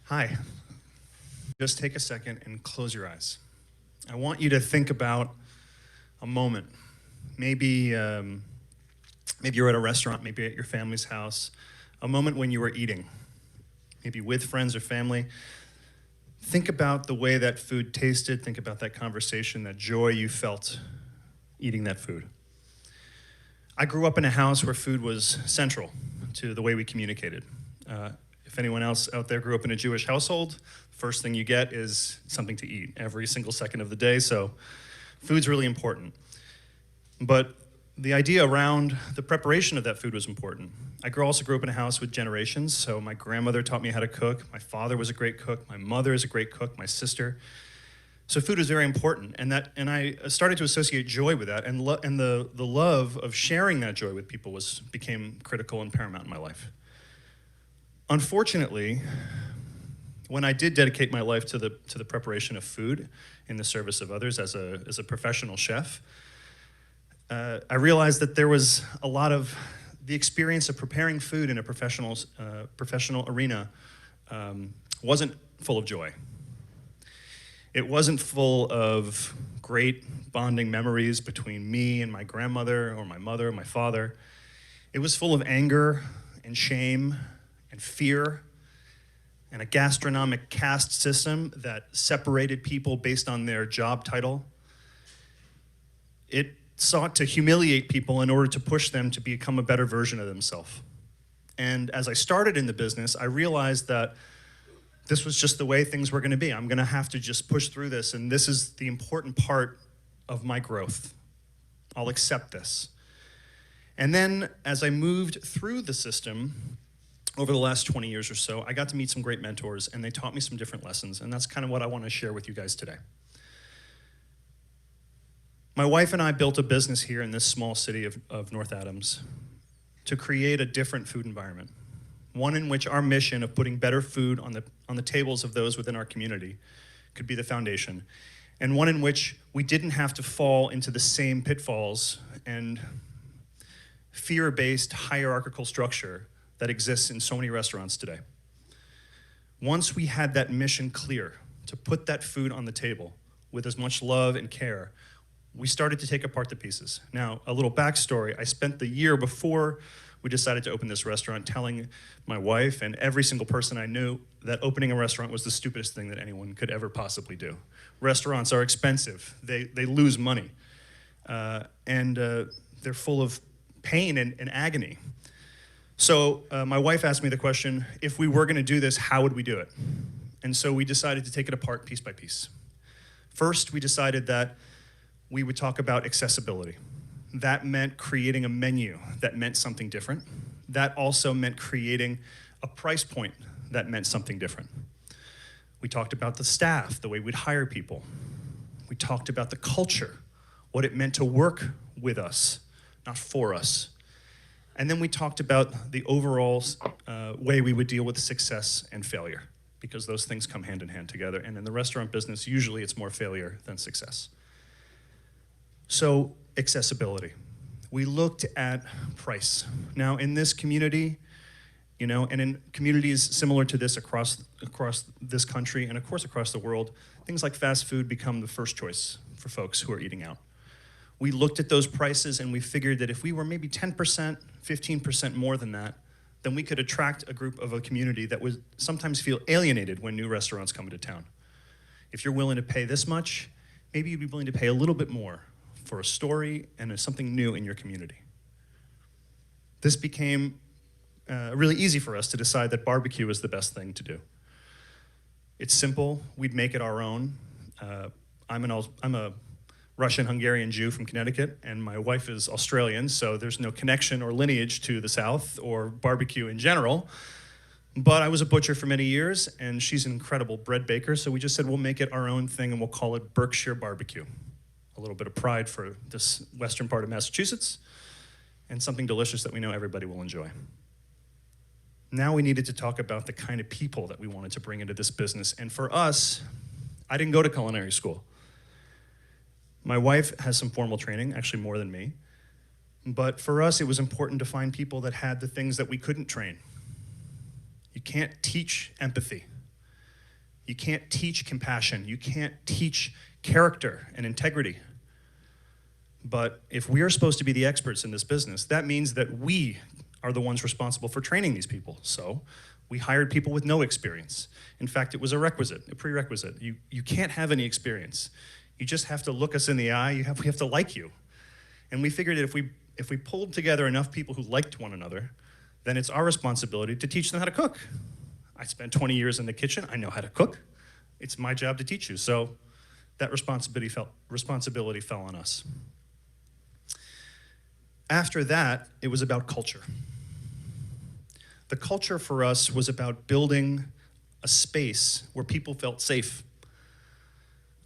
Hi. Just take a second and close your eyes. I want you to think about a moment. Maybe, maybe you're at a restaurant, maybe at your family's house, a moment when you were eating, maybe with friends or family. Think about the way that food tasted. Think about that conversation, that joy you felt eating that food. I grew up in a house where food was central to the way we communicated. If anyone else out there grew up in a Jewish household, first thing you get is something to eat every single second of the day, so food's really important. But the idea around the preparation of that food was important. I also grew up in a house with generations, so my grandmother taught me how to cook, my father was a great cook, my mother is a great cook, my sister. So food was very important, and I started to associate joy with that, and the love of sharing that joy with people became critical and paramount in my life. Unfortunately, when I did dedicate my life to the preparation of food in the service of others as a professional chef, I realized that there was a lot of the experience of preparing food in a professional arena wasn't full of joy. It wasn't full of great bonding memories between me and my grandmother or my mother or my father. It was full of anger and shame and fear and a gastronomic caste system that separated people based on their job title. It sought to humiliate people in order to push them to become a better version of themselves. And as I started in the business, I realized that this was just the way things were going to be. I'm going to have to just push through this, and this is the important part of my growth. I'll accept this. And then as I moved through the system over the last 20 years or so, I got to meet some great mentors, and they taught me some different lessons, and that's kind of what I want to share with you guys today. My wife and I built a business here in this small city of North Adams to create a different food environment, one in which our mission of putting better food on the tables of those within our community could be the foundation, and one in which we didn't have to fall into the same pitfalls and fear-based hierarchical structure that exists in so many restaurants today. Once we had that mission clear to put that food on the table with as much love and care, we started to take apart the pieces. Now, a little backstory, I spent the year before we decided to open this restaurant telling my wife and every single person I knew that opening a restaurant was the stupidest thing that anyone could ever possibly do. Restaurants are expensive, they lose money, and they're full of pain and agony. So my wife asked me the question, if we were gonna do this, how would we do it? And so we decided to take it apart piece by piece. First, we decided that we would talk about accessibility. That meant creating a menu that meant something different. That also meant creating a price point that meant something different. We talked about the staff, the way we'd hire people. We talked about the culture, what it meant to work with us, not for us. And then we talked about the overall way we would deal with success and failure, because those things come hand in hand together. And in the restaurant business, usually it's more failure than success. So, accessibility. We looked at price. Now, in this community, and in communities similar to this across this country and of course across the world, things like fast food become the first choice for folks who are eating out. We looked at those prices and we figured that if we were maybe 10%, 15% more than that, then we could attract a group of a community that would sometimes feel alienated when new restaurants come into town. If you're willing to pay this much, maybe you'd be willing to pay a little bit more for a story and something new in your community. This became really easy for us to decide that barbecue is the best thing to do. It's simple, we'd make it our own. I'm a Russian-Hungarian Jew from Connecticut, and my wife is Australian, so there's no connection or lineage to the South or barbecue in general. But I was a butcher for many years, and she's an incredible bread baker, so we just said we'll make it our own thing and we'll call it Berkshire Barbecue. A little bit of pride for this western part of Massachusetts, and something delicious that we know everybody will enjoy. Now we needed to talk about the kind of people that we wanted to bring into this business, and for us, I didn't go to culinary school. My wife has some formal training, actually more than me, but for us it was important to find people that had the things that we couldn't train. You can't teach empathy. You can't teach compassion. You can't teach character and integrity. But if we are supposed to be the experts in this business, that means that we are the ones responsible for training these people. So we hired people with no experience. In fact, it was a prerequisite. You can't have any experience. You just have to look us in the eye. We have to like you. And we figured that if we pulled together enough people who liked one another, then it's our responsibility to teach them how to cook. I spent 20 years in the kitchen. I know how to cook. It's my job to teach you. So that responsibility fell on us. After that, it was about culture. The culture for us was about building a space where people felt safe.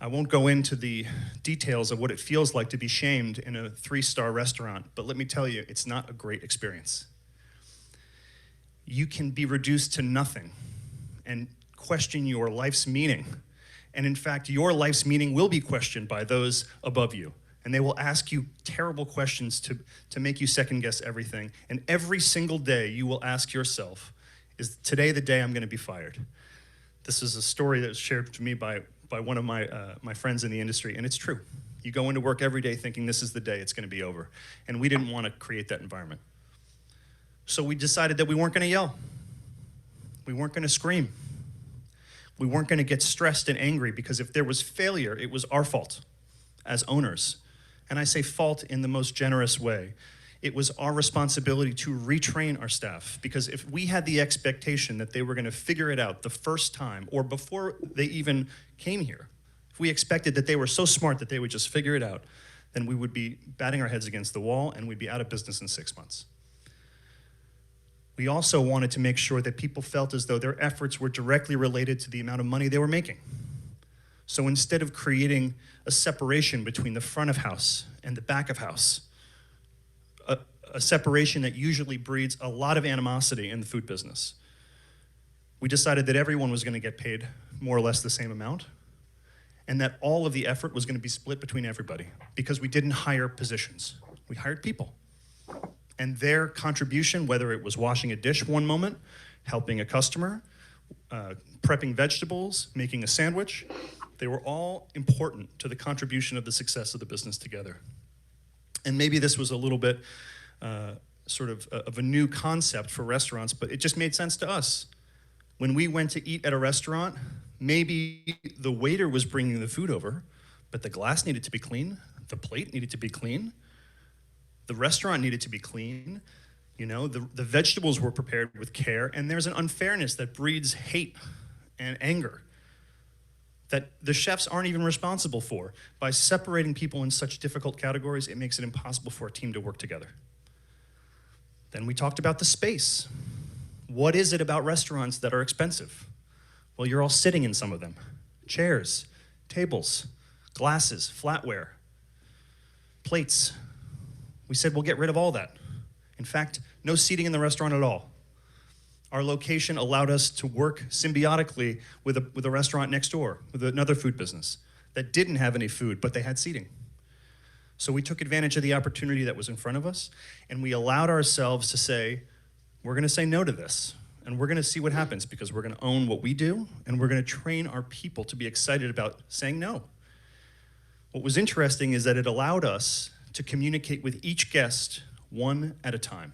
I won't go into the details of what it feels like to be shamed in a 3-star restaurant, but let me tell you, it's not a great experience. You can be reduced to nothing and question your life's meaning. And in fact, your life's meaning will be questioned by those above you. And they will ask you terrible questions to make you second guess everything. And every single day you will ask yourself, is today the day I'm gonna be fired? This is a story that was shared to me by one of my friends in the industry, and it's true. You go into work every day thinking this is the day it's gonna be over. And we didn't wanna create that environment. So we decided that we weren't gonna yell. We weren't gonna scream. We weren't gonna get stressed and angry, because if there was failure, it was our fault as owners. And I say fault in the most generous way. It was our responsibility to retrain our staff, because if we had the expectation that they were gonna figure it out the first time or before they even came here, if we expected that they were so smart that they would just figure it out, then we would be batting our heads against the wall and we'd be out of business in 6 months. We also wanted to make sure that people felt as though their efforts were directly related to the amount of money they were making. So instead of creating a separation between the front of house and the back of house, a separation that usually breeds a lot of animosity in the food business, we decided that everyone was gonna get paid more or less the same amount, and that all of the effort was gonna be split between everybody, because we didn't hire positions, we hired people. And their contribution, whether it was washing a dish one moment, helping a customer, prepping vegetables, making a sandwich, they were all important to the contribution of the success of the business together. And maybe this was a little bit sort of a new concept for restaurants, but it just made sense to us. When we went to eat at a restaurant, maybe the waiter was bringing the food over, but the glass needed to be clean, the plate needed to be clean, the restaurant needed to be clean, you know, the vegetables were prepared with care, and there's an unfairness that breeds hate and anger that the chefs aren't even responsible for. By separating people in such difficult categories, it makes it impossible for a team to work together. Then we talked about the space. What is it about restaurants that are expensive? Well, you're all sitting in some of them. Chairs, tables, glasses, flatware, plates. We said we'll get rid of all that. In fact, no seating in the restaurant at all. Our location allowed us to work symbiotically with a restaurant next door, with another food business that didn't have any food, but they had seating. So we took advantage of the opportunity that was in front of us, and we allowed ourselves to say, we're gonna say no to this, and we're gonna see what happens, because we're gonna own what we do, and we're gonna train our people to be excited about saying no. What was interesting is that it allowed us to communicate with each guest one at a time.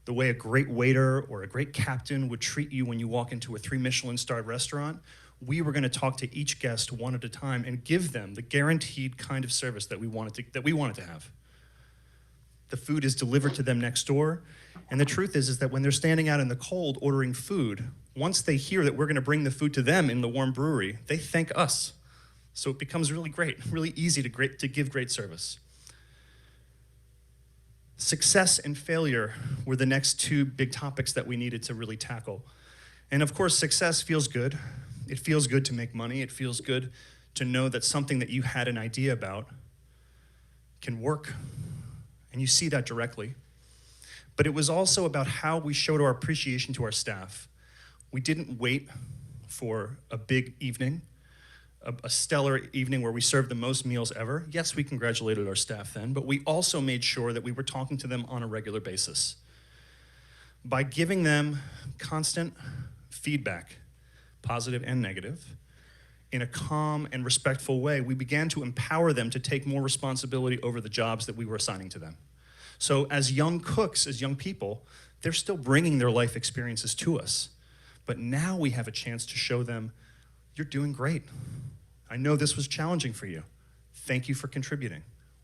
The way a great waiter or a great captain would treat you when you walk into a 3 Michelin-starred restaurant, we were gonna talk to each guest one at a time and give them the guaranteed kind of service that we wanted to have. The food is delivered to them next door, and the truth is that when they're standing out in the cold ordering food, once they hear that we're gonna bring the food to them in the warm brewery, they thank us. So it becomes really great, really easy to give great service. Success and failure were the next 2 big topics that we needed to really tackle. And of course, success feels good. It feels good to make money. It feels good to know that something that you had an idea about can work, and you see that directly. But it was also about how we showed our appreciation to our staff. We didn't wait for a big evening, a stellar evening where we served the most meals ever. Yes, we congratulated our staff then, but we also made sure that we were talking to them on a regular basis. By giving them constant feedback, positive and negative, in a calm and respectful way, we began to empower them to take more responsibility over the jobs that we were assigning to them. So as young cooks, as young people, they're still bringing their life experiences to us. But now we have a chance to show them, you're doing great. I know this was challenging for you. Thank you for contributing.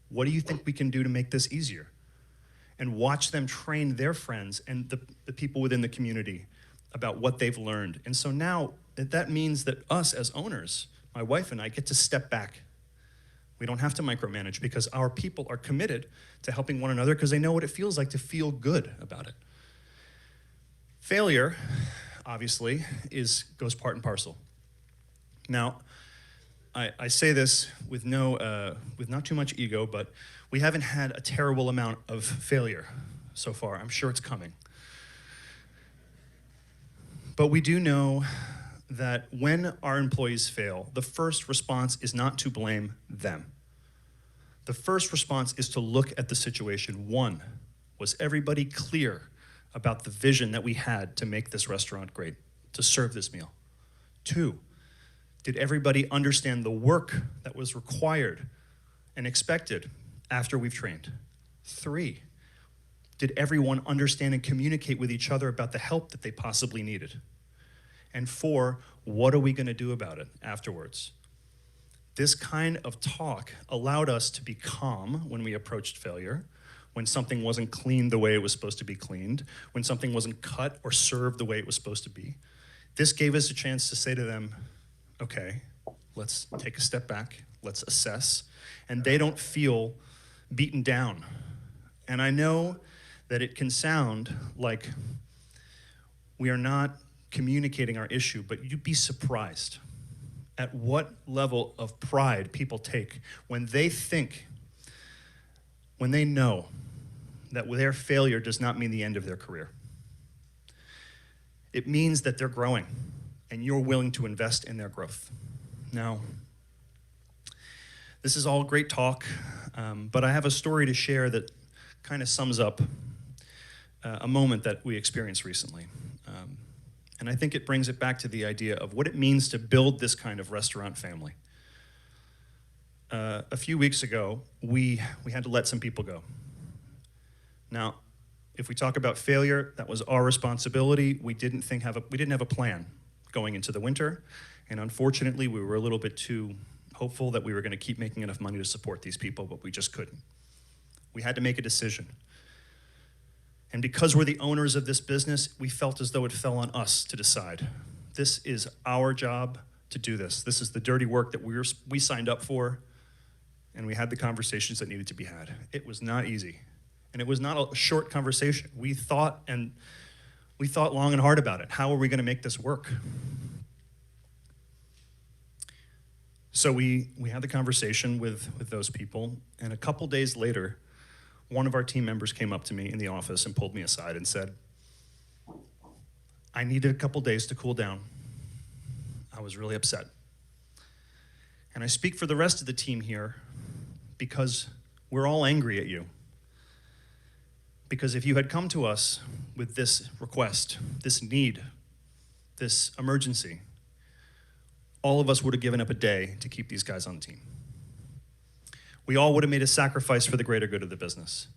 What do you think we can do to make this easier? And watch them train their friends and the people within the community about what they've learned. And so now that means that us as owners, my wife and I, get to step back. We don't have to micromanage because our people are committed to helping one another because they know what it feels like to feel good about it. Failure, obviously, goes part and parcel. Now, I say this with not too much ego, but we haven't had a terrible amount of failure so far. I'm sure it's coming. But we do know that when our employees fail, the first response is not to blame them. The first response is to look at the situation. One, was everybody clear about the vision that we had to make this restaurant great, to serve this meal? Two, did everybody understand the work that was required and expected after we've trained? Three, did everyone understand and communicate with each other about the help that they possibly needed? And four, what are we going to do about it afterwards? This kind of talk allowed us to be calm when we approached failure, when something wasn't cleaned the way it was supposed to be cleaned, when something wasn't cut or served the way it was supposed to be. This gave us a chance to say to them, okay, let's take a step back, let's assess, and they don't feel beaten down. And I know that it can sound like we are not communicating our issue, but you'd be surprised at what level of pride people take when they know that their failure does not mean the end of their career. It means that they're growing, and you're willing to invest in their growth. Now, this is all great talk, but I have a story to share that kind of sums up a moment that we experienced recently. And I think it brings it back to the idea of what it means to build this kind of restaurant family. A few weeks ago, we had to let some people go. Now, if we talk about failure, that was our responsibility. We didn't have a plan going into the winter, and unfortunately, we were a little bit too hopeful that we were going to keep making enough money to support these people, but we just couldn't. We had to make a decision. And because we're the owners of this business, we felt as though it fell on us to decide. This is our job to do this. This is the dirty work that we signed up for, and we had the conversations that needed to be had. It was not easy, and it was not a short conversation. We thought long and hard about it. How are we going to make this work? So we had the conversation with those people, and a couple days later, one of our team members came up to me in the office and pulled me aside and said, I needed a couple days to cool down. I was really upset. And I speak for the rest of the team here because we're all angry at you. Because if you had come to us with this request, this need, this emergency, all of us would have given up a day to keep these guys on the team. We all would have made a sacrifice for the greater good of the business.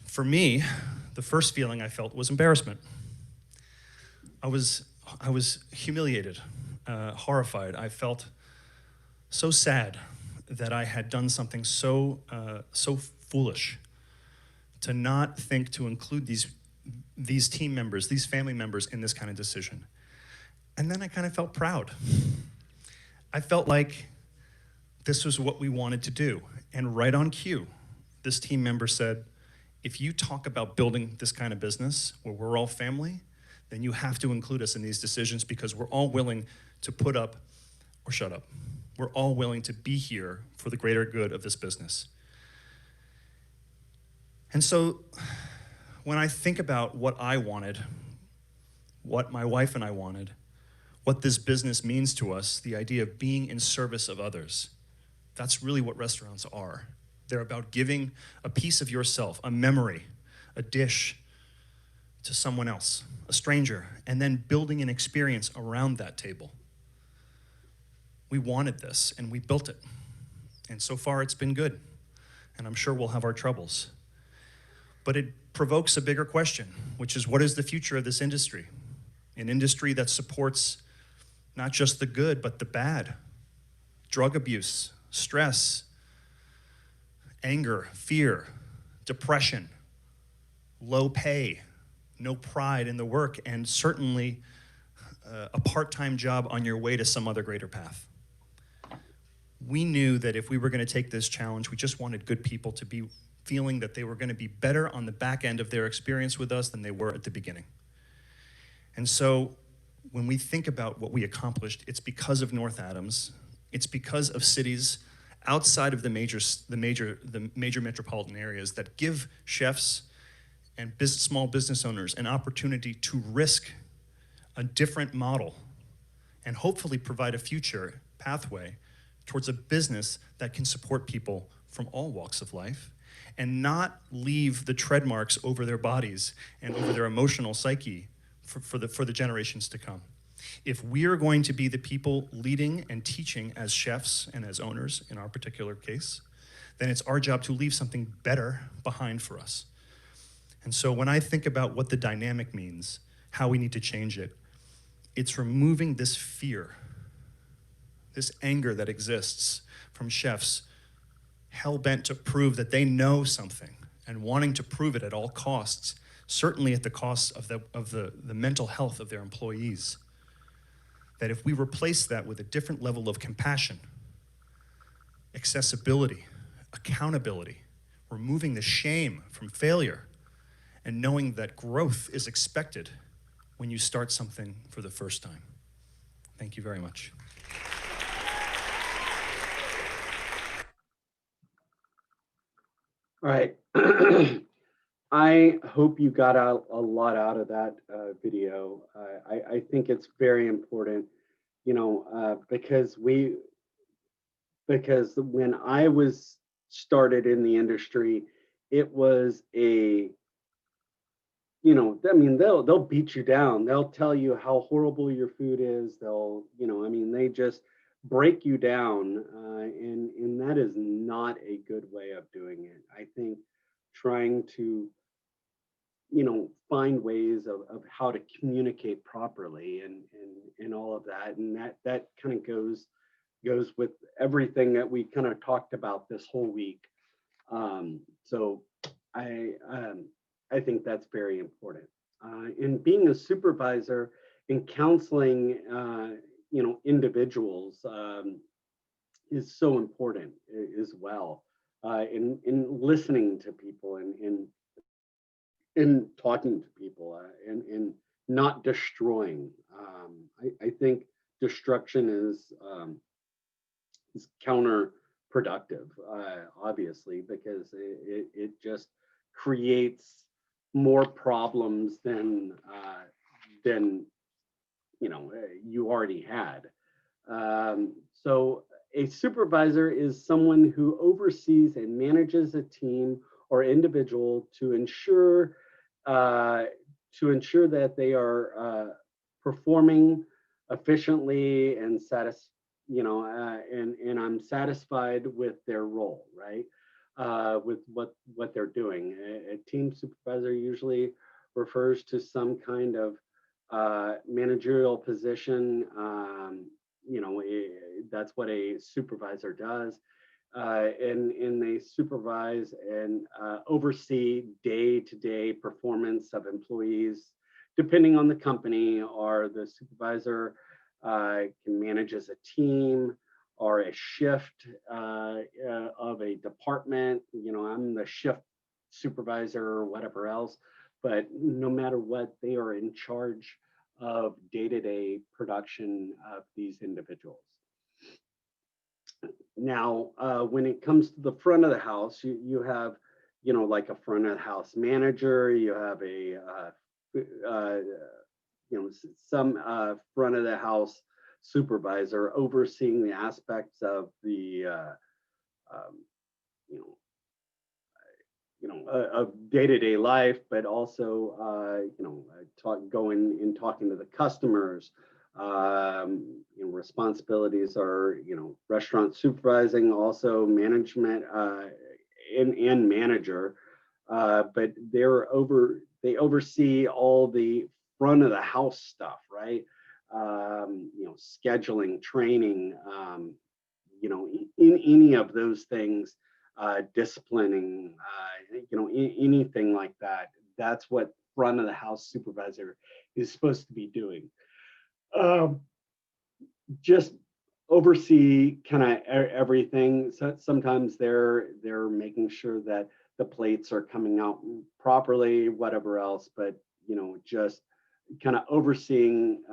For me, the first feeling I felt was embarrassment. I was humiliated, horrified. I felt so sad that I had done something so foolish to not think to include these team members, these family members in this kind of decision. And then I kind of felt proud. I felt like this was what we wanted to do. And right on cue, this team member said, if you talk about building this kind of business where we're all family, then you have to include us in these decisions because we're all willing to put up or shut up. We're all willing to be here for the greater good of this business. And so when I think about what I wanted, what my wife and I wanted, what this business means to us, the idea of being in service of others, that's really what restaurants are. They're about giving a piece of yourself, a memory, a dish, to someone else, a stranger, and then building an experience around that table. We wanted this, and we built it. And so far, it's been good. And I'm sure we'll have our troubles. But it provokes a bigger question, which is, what is the future of this industry? An industry that supports not just the good, but the bad. Drug abuse, stress, anger, fear, depression, low pay, no pride in the work, and certainly a part-time job on your way to some other greater path. We knew that if we were going to take this challenge, we just wanted good people to be feeling that they were going to be better on the back end of their experience with us than they were at the beginning. And so when we think about what we accomplished, it's because of North Adams. It's because of cities outside of the major metropolitan areas that give chefs and small business owners an opportunity to risk a different model and hopefully provide a future pathway towards a business that can support people from all walks of life and not leave the tread marks over their bodies and over their emotional psyche for the generations to come. If we are going to be the people leading and teaching as chefs and as owners in our particular case, then it's our job to leave something better behind for us. And so when I think about what the dynamic means, how we need to change it, it's removing this fear, this anger that exists from chefs hell-bent to prove that they know something and wanting to prove it at all costs, certainly at the cost of the mental health of their employees. That if we replace that with a different level of compassion, accessibility, accountability, removing the shame from failure, and knowing that growth is expected when you start something for the first time. Thank you very much. All right. I hope you got a lot out of that video. I think it's very important, you know, because when I was started in the industry, it was a, you know, I mean, they'll beat you down. They'll tell you how horrible your food is. They'll, you know, I mean, they just break you down, and that is not a good way of doing it. I think trying to, you know, find ways of how to communicate properly and all of that, and that kind of goes with everything that we kind of talked about this whole week. So I think that's very important. In being a supervisor and counseling, you know, individuals is so important as well. In listening to people and in talking to people and not destroying. I think destruction is counterproductive, obviously, because it just creates more problems than you know you already had. So a supervisor is someone who oversees and manages a team or individual to ensure that they are performing efficiently and and I'm satisfied with their role, right? With what they're doing. A team supervisor usually refers to some kind of managerial position. You know, that's what a supervisor does. And they supervise and oversee day-to-day performance of employees, depending on the company, or the supervisor can manage as a team or a shift of a department. You know, I'm the shift supervisor or whatever else, but no matter what, they are in charge of day-to-day production of these individuals. Now, when it comes to the front of the house, you have, you know, like a front of the house manager, you have a, you know, some front of the house supervisor overseeing the aspects of the, you know, of day-to-day life, but also, going and talking to the customers. Responsibilities are, restaurant supervising, also management, and manager. But they oversee all the front of the house stuff, right? Scheduling, training, in any of those things, disciplining, anything like that. That's what front of the house supervisor is supposed to be doing. Um, just oversee kind of everything. So sometimes they're making sure that the plates are coming out properly, whatever else, but just kind of overseeing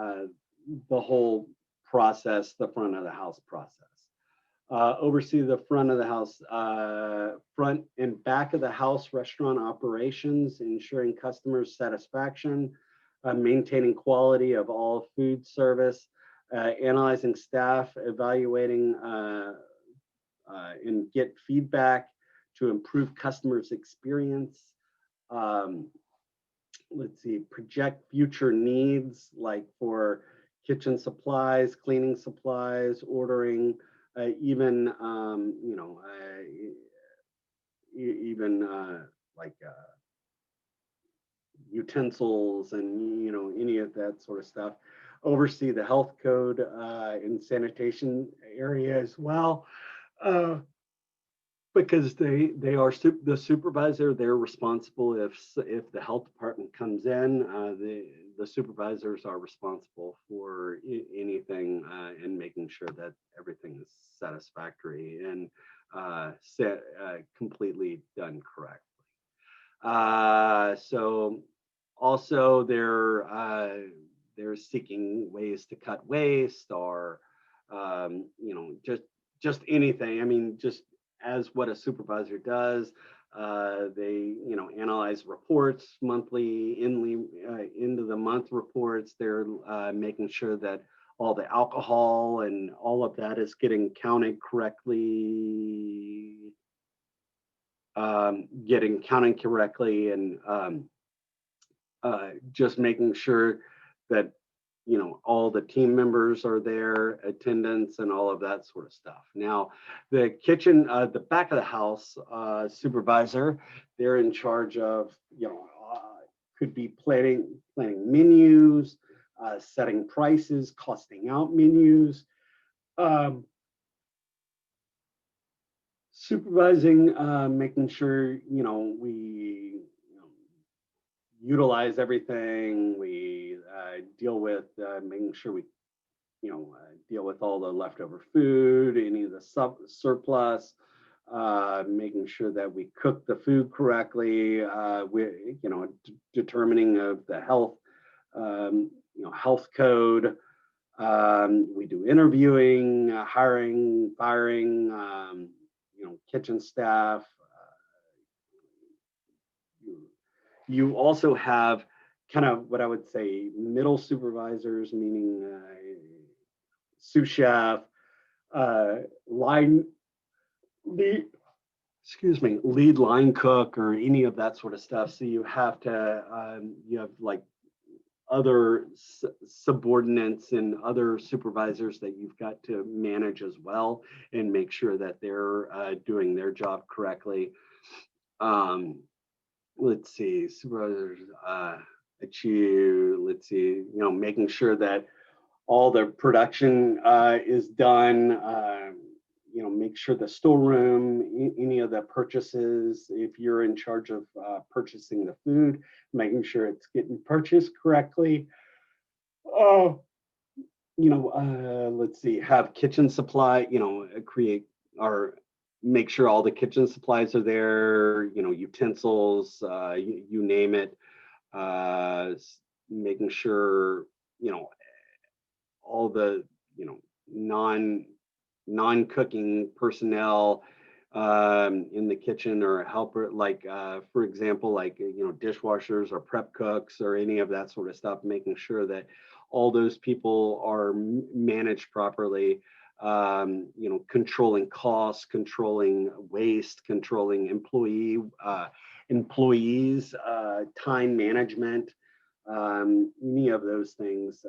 the whole process, the front of the house process. Oversee the front of the house, front and back of the house restaurant operations, ensuring customers' satisfaction, maintaining quality of all food service, analyzing staff, evaluating and get feedback to improve customers' experience. Um, let's see, project future needs like for kitchen supplies, cleaning supplies, ordering, even even like utensils and any of that sort of stuff. Oversee the health code and sanitation area as well. Uh, because they are the supervisor. They're responsible if the health department comes in. The supervisors are responsible for anything and making sure that everything is satisfactory and completely done correctly. So also they're seeking ways to cut waste, or just anything. I mean, just as what a supervisor does. They analyze reports monthly, end of the month reports. They're making sure that all the alcohol and all of that is getting counted correctly, and just making sure that all the team members are there, attendance and all of that sort of stuff. Now the kitchen, the back of the house supervisor, they're in charge of could be planning menus, setting prices, costing out menus, um, supervising, making sure we utilize everything. We deal with making sure we deal with all the leftover food, any of the surplus, making sure that we cook the food correctly, determining of the health code. We do interviewing, hiring, firing, kitchen staff. You also have kind of what I would say middle supervisors, meaning sous chef, line lead, lead line cook, or any of that sort of stuff. So you have like other subordinates and other supervisors that you've got to manage as well and make sure that they're doing their job correctly. Let's see, supervisors achieve, let's see, making sure that all the production is done, make sure the storeroom, any of the purchases, if you're in charge of purchasing the food, making sure it's getting purchased correctly. Let's see, have kitchen supply, create or make sure all the kitchen supplies are there, utensils, you name it, making sure, all the, non-cooking personnel in the kitchen or helper, like, for example, like, dishwashers or prep cooks or any of that sort of stuff, making sure that all those people are managed properly, controlling costs, controlling waste, controlling employee employees, time management, any of those things.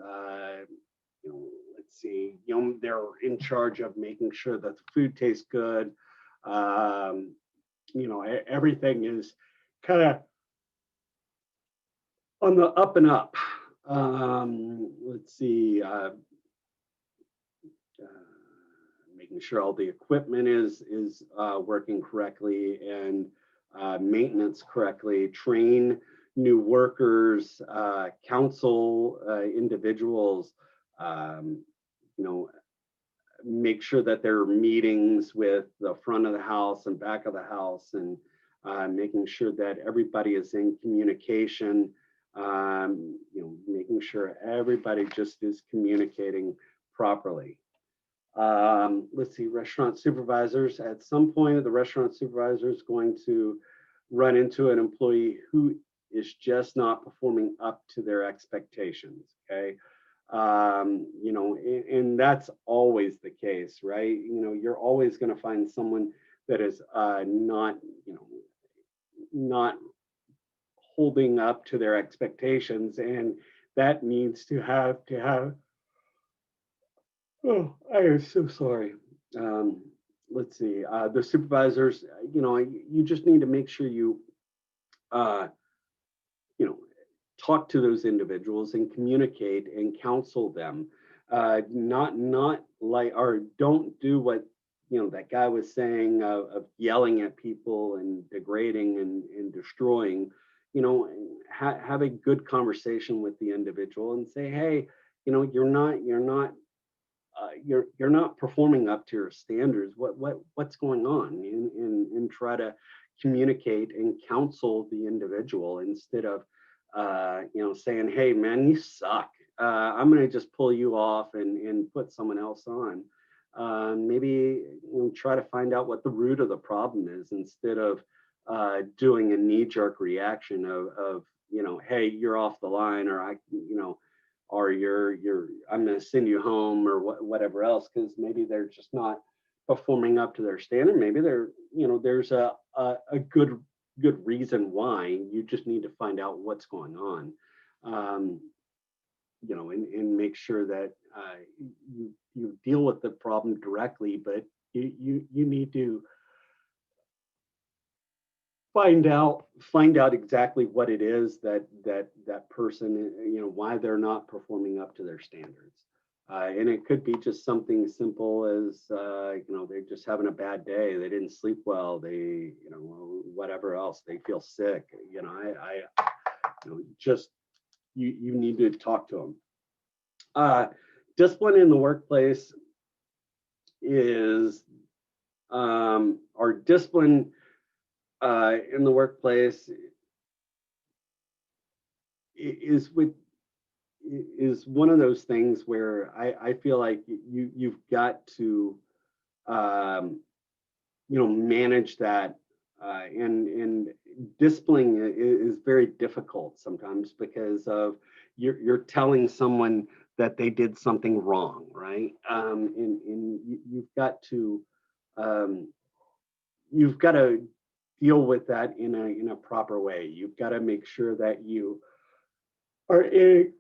Let's see, they're in charge of making sure that the food tastes good. Um, everything is kind of on the up and up. Let's see, uh, making sure all the equipment is working correctly and maintenance correctly, train new workers, counsel individuals, um, you know, make sure that there are meetings with the front of the house and back of the house, and making sure that everybody is in communication, making sure everybody just is communicating properly. Let's see, restaurant supervisors. At some point, the restaurant supervisor is going to run into an employee who is just not performing up to their expectations. Okay. And that's always the case, right? You're always going to find someone that is not holding up to their expectations, and that needs to have. Oh, I am so sorry. Um, let's see. The supervisors, you just need to make sure uh, you know, talk to those individuals and communicate and counsel them. Not like, or don't do what that guy was saying of yelling at people and degrading and destroying. Have a good conversation with the individual and say, hey, you're not performing up to your standards. What's going on? And try to communicate and counsel the individual instead of saying, hey man, you suck. I'm going to just pull you off and put someone else on. Maybe try to find out what the root of the problem is instead of doing a knee-jerk reaction of hey, you're off the line, or or you're I'm going to send you home, or whatever else, because maybe they're just not performing up to their standard. Maybe there's a good reason why. You just need to find out what's going on, um, and make sure that you deal with the problem directly, but you need to find out exactly what it is that person, why they're not performing up to their standards. And it could be just something simple as they're just having a bad day, they didn't sleep well, they whatever else, they feel sick. Just you need to talk to them. Discipline in the workplace is our discipline in the workplace is one of those things where I feel like you've got to manage that, and discipline is very difficult sometimes because of you're telling someone that they did something wrong, right? And um, you've got to deal with that in a proper way. You've got to make sure that you are in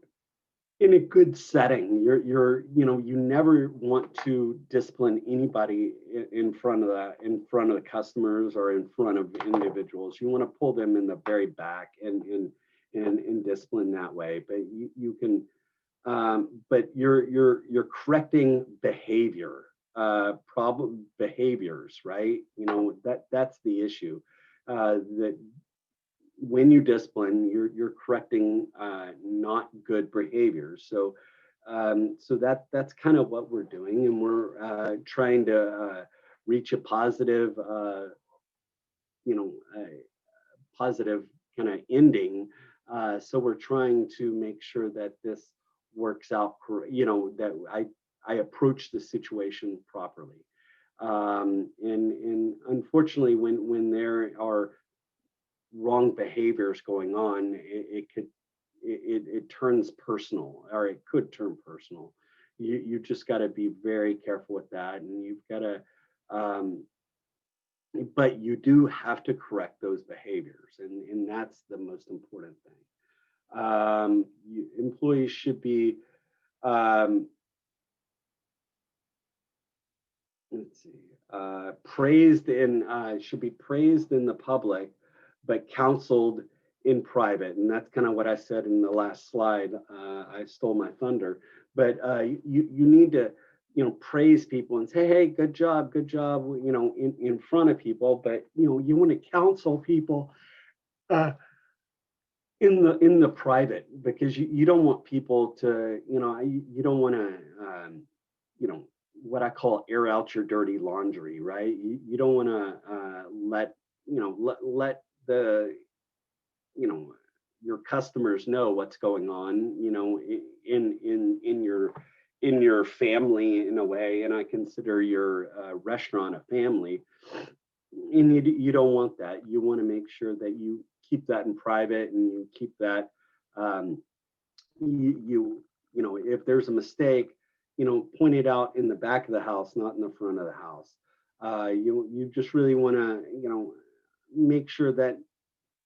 a good setting. You never want to discipline anybody in front of the customers or in front of individuals. You want to pull them in the very back and discipline that way. But you can but you're correcting behavior, problem behaviors, right? That's the issue. That when you discipline, you're correcting not good behaviors. So that's kind of what we're doing, and we're trying to reach a positive, positive kind of ending. So we're trying to make sure that this works out, that I approach the situation properly. And unfortunately, when there are wrong behaviors going on, it turns personal, or it could turn personal. You just got to be very careful with that, and you've got to but you do have to correct those behaviors, and that's the most important thing. Employees should be, um, let's see, praised in, should be praised in the public, but counseled in private. And that's kind of what I said in the last slide. I stole my thunder, but you need to, praise people and say, hey, good job, in front of people. But you want to counsel people uh, in the private, because you don't want people to, you don't want to, you know what I call air out your dirty laundry, right? You don't want to let let the, you know your customers know what's going on, in your family, in a way. And I consider your restaurant a family, and you don't want that. You want to make sure that you keep that in private, and you keep that, um, if there's a mistake, point it out in the back of the house, not in the front of the house. You just really want to, make sure that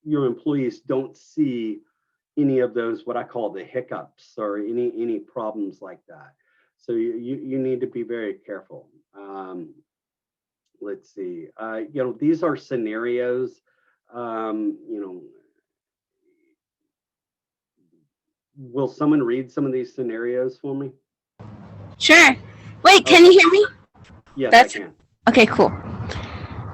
your employees don't see any of those, what I call the hiccups, or any problems like that. So you need to be very careful. Let's see. These are scenarios. You know, will someone read some of these scenarios for me? Sure. Wait, can you Okay. hear me? Yes, I That's can. okay, cool.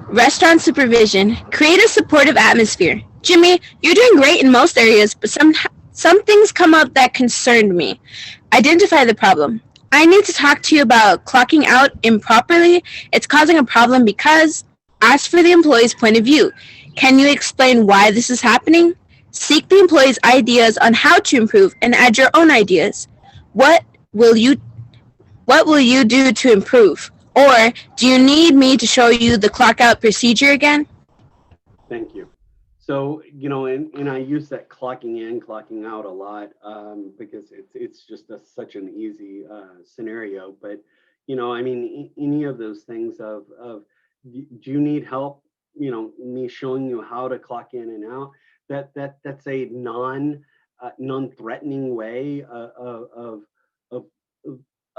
Restaurant supervision. Create a supportive atmosphere. Jimmy, you're doing great in most areas, but some things come up that concerned me. Identify the problem. I need to talk to you about clocking out improperly. It's causing a problem because. Ask for the employee's point of view. Can you explain why this is happening? Seek the employee's ideas on how to improve and add your own ideas. What will you what will you do to improve? Or do you need me to show you the clock out procedure again? Thank you. So, and I use that clocking in, clocking out a lot, because it's just such an easy scenario. But, I mean, any of those things of do you need help? Me showing you how to clock in and out. That's a non-threatening way of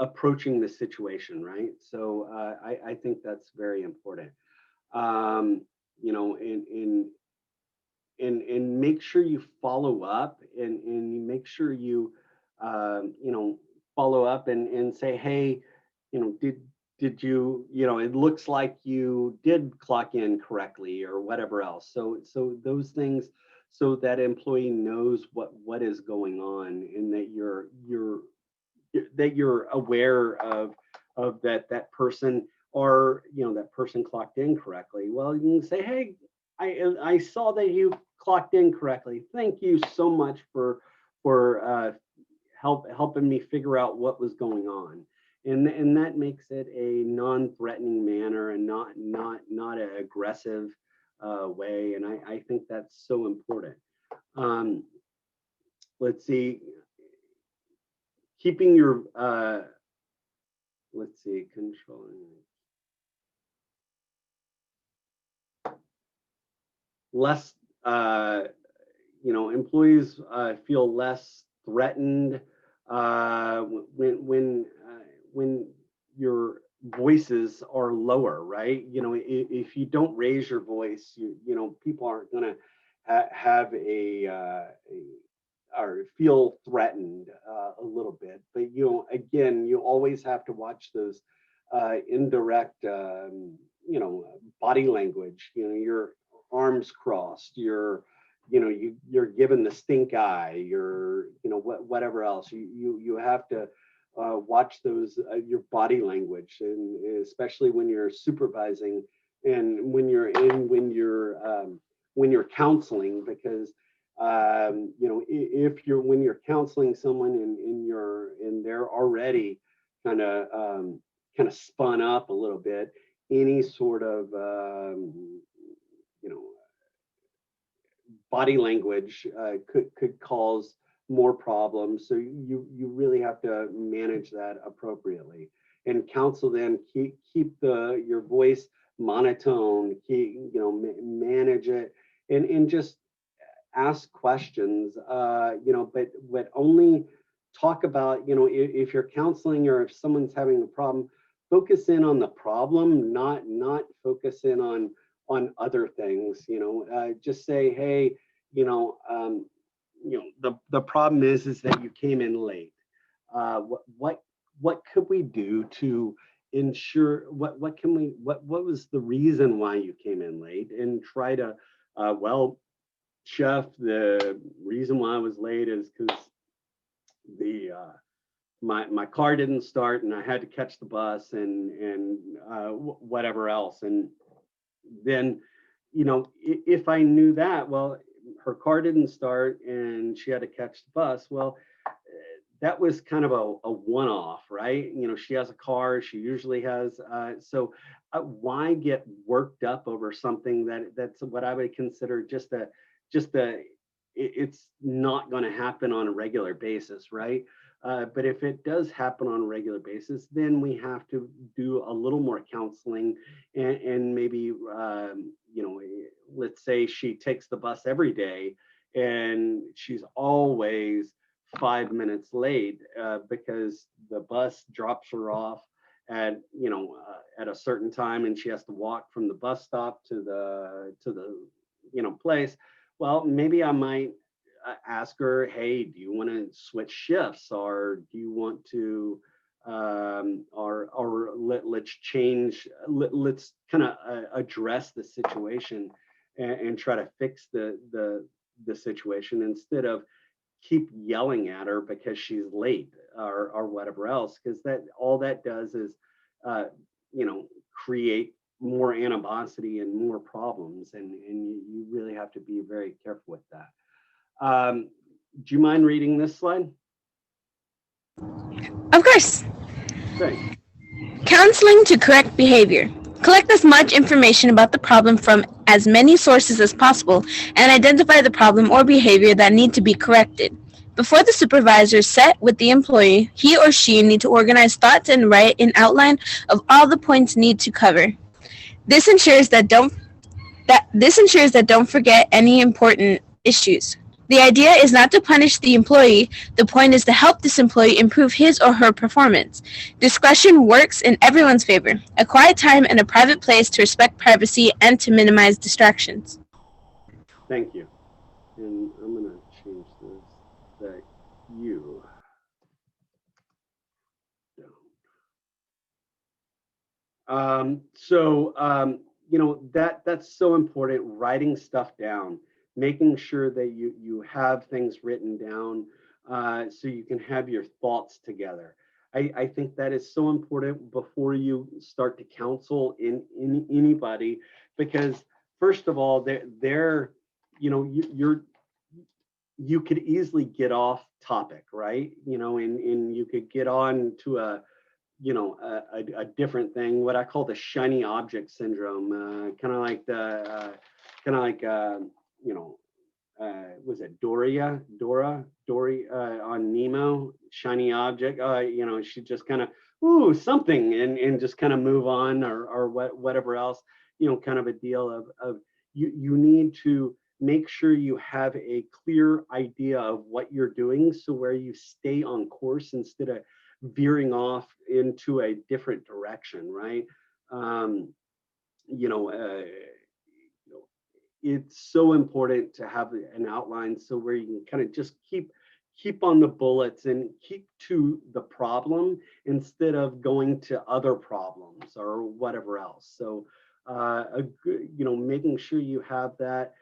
approaching the situation, right? So I think that's very important. Um, and make sure you follow up, and you make sure you follow up and say, hey, did you, it looks like you did clock in correctly, or whatever else. So those things, so that employee knows what is going on, and that you're aware of that person, or that person clocked in correctly. Well, you can say, hey, I saw that you clocked in correctly. Thank you so much for helping me figure out what was going on. And that makes it a non-threatening manner, and not an aggressive way. And I think that's so important. um, let's see, keeping your let's see, controlling less, employees feel less threatened when your voices are lower, right? If you don't raise your voice, people aren't going to have or feel threatened a little bit. But again, you always have to watch those indirect, body language. Your arms crossed, you're given the stink eye, whatever else. You have to watch those, your body language, and especially when you're supervising, and when you're counseling, because if you're when you're counseling someone, and they're already kind of spun up a little bit, any sort of you know body language could cause more problems. So you really have to manage that appropriately, and counsel them, keep your voice monotone, manage it, and just ask questions, but only talk about, if you're counseling or if someone's having a problem, focus in on the problem, not focus in on other things. Just say, hey, the problem is that you came in late. What could we do to ensure, what was the reason why you came in late, and try to, well, chef, the reason why I was late is because the my car didn't start and I had to catch the bus, and whatever else. And then, if I knew that, well, her car didn't start and she had to catch the bus, well, that was kind of a one-off, right? She has a car, she usually has, so why get worked up over something that's what I would consider just a it's not going to happen on a regular basis, right? But if it does happen on a regular basis, then we have to do a little more counseling, and maybe, let's say she takes the bus every day and she's always 5 minutes late, because the bus drops her off at a certain time, and she has to walk from the bus stop to the place. Well, maybe I might ask her, hey, do you want to switch shifts, or do you want to, or let's change, let's kind of address the situation, and try to fix the situation, instead of keep yelling at her because she's late, or whatever else, because that all that does is, uh, create more animosity and more problems, and you really have to be very careful with that. Do you mind reading this slide? Of course. Great. Counseling to correct behavior. Collect as much information about the problem from as many sources as possible and identify the problem or behavior that need to be corrected. Before the supervisor set with the employee, he or she need to organize thoughts and write an outline of all the points need to cover. This ensures that don't forget any important issues. The idea is not to punish the employee, the point is to help this employee improve his or her performance. Discretion works in everyone's favor. A quiet time and a private place to respect privacy and to minimize distractions. Thank you. And I'm going to change this, that you that's so important, writing stuff down, making sure that you have things written down, so you can have your thoughts together. I think that is so important before you start to counsel in anybody, because first of all, they're you could easily get off topic, right? And you could get on to a different thing, what I call the shiny object syndrome, kind of like was it Dory on Nemo, shiny object, she just kind of, ooh, something, and just kind of move on, or whatever else, kind of a deal of you need to make sure you have a clear idea of what you're doing, so where you stay on course instead of veering off into a different direction, right? Um, you know, uh, it's so important to have an outline, so where you can kind of just keep on the bullets and keep to the problem instead of going to other problems or whatever else. So a good, making sure you have that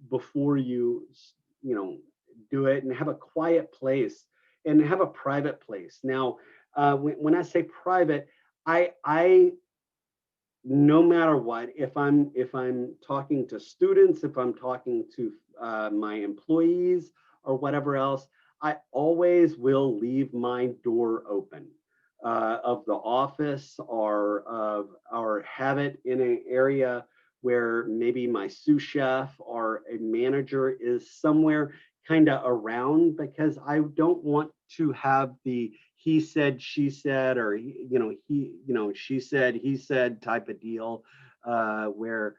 before you do it, and have a quiet place and have a private place. Now, when I say private, I no matter what, if I'm talking to students, if I'm talking to my employees or whatever else, I always will leave my door open, of the office, or have it in an area where maybe my sous chef or a manager is somewhere kind of around, because I don't want to have the he said, she said, or she said, he said type of deal, where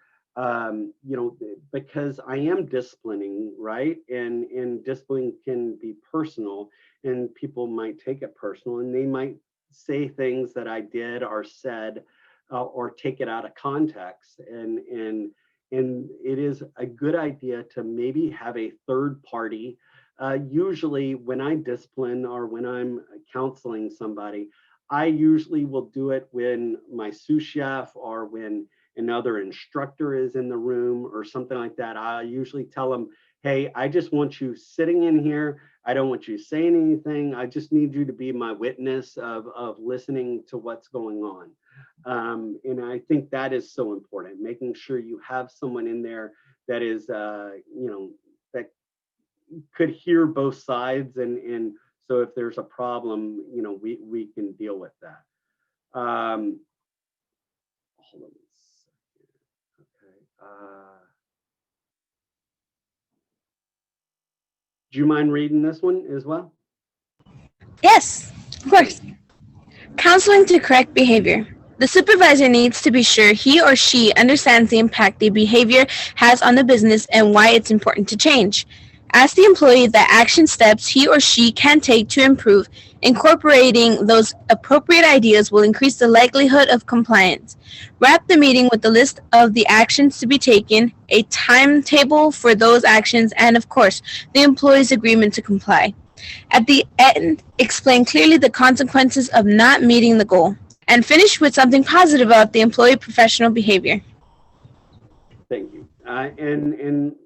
because I am disciplining, right? And discipline can be personal, and people might take it personal, and they might say things that I did or said, or take it out of context, and it is a good idea to maybe have a third party. Usually, when I discipline or when I'm counseling somebody, I usually will do it when my sous chef or when another instructor is in the room or something like that. I usually tell them, hey, I just want you sitting in here. I don't want you saying anything. I just need you to be my witness of listening to what's going on. And I think that is so important, making sure you have someone in there that is, that could hear both sides. And so if there's a problem, we can deal with that. Hold on a second. Okay. Do you mind reading this one as well? Yes, of course. Counseling to correct behavior. The supervisor needs to be sure he or she understands the impact the behavior has on the business and why it's important to change. Ask the employee the action steps he or she can take to improve. Incorporating those appropriate ideas will increase the likelihood of compliance. Wrap the meeting with the list of the actions to be taken, a timetable for those actions, and of course, the employee's agreement to comply. At the end, explain clearly the consequences of not meeting the goal, and finish with something positive about the employee professional behavior. Thank you. And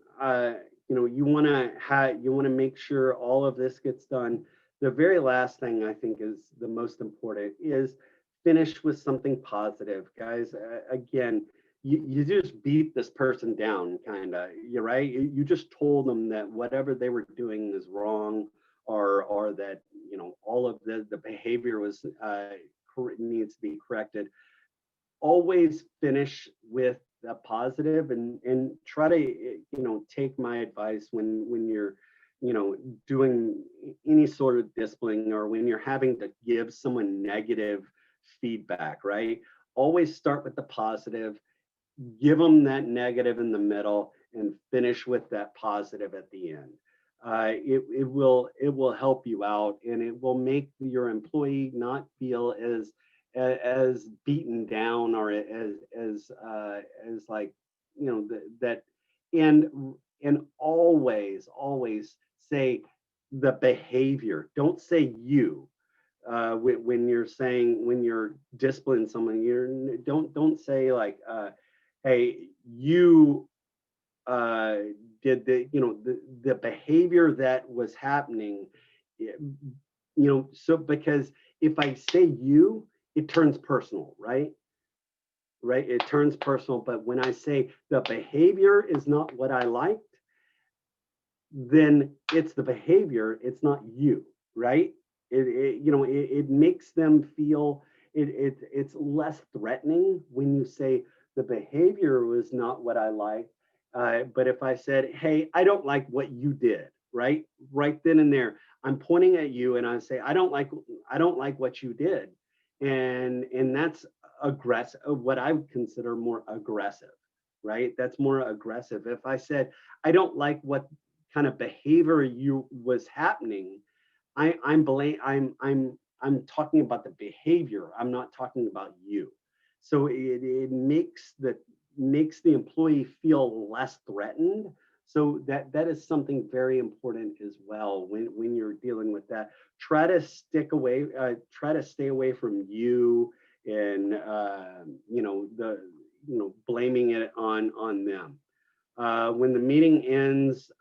you want to make sure all of this gets done. The very last thing I think is the most important is finish with something positive, guys. Again, you just beat this person down, kind of. You're right. You just told them that whatever they were doing is wrong, or that all of the behavior was needs to be corrected. Always finish with a positive, and try to take my advice when you're doing any sort of discipline, or when you're having to give someone negative feedback, right? Always start with the positive, give them that negative in the middle, and finish with that positive at the end. It will help you out, and it will make your employee not feel as beaten down, or as like that. And always say the behavior. Don't say you. When you're disciplining someone, don't say like, hey, you did the behavior that was happening. So because if I say you, it turns personal, right? Right, it turns personal. But when I say the behavior is not what I liked, then it's the behavior, it's not you, right? It makes them feel, it's less threatening when you say the behavior was not what I liked. But if I said, hey, I don't like what you did, right then and there, I'm pointing at you, and I say, I don't like what you did. And that's aggressive, what I would consider more aggressive, right? That's more aggressive. If I said, I don't like what kind of behavior you was happening, I'm talking about the behavior. I'm not talking about you. So it makes the employee feel less threatened. So that is something very important as well when you're dealing with that. Try to stay away from you, and blaming it on them. When the meeting ends,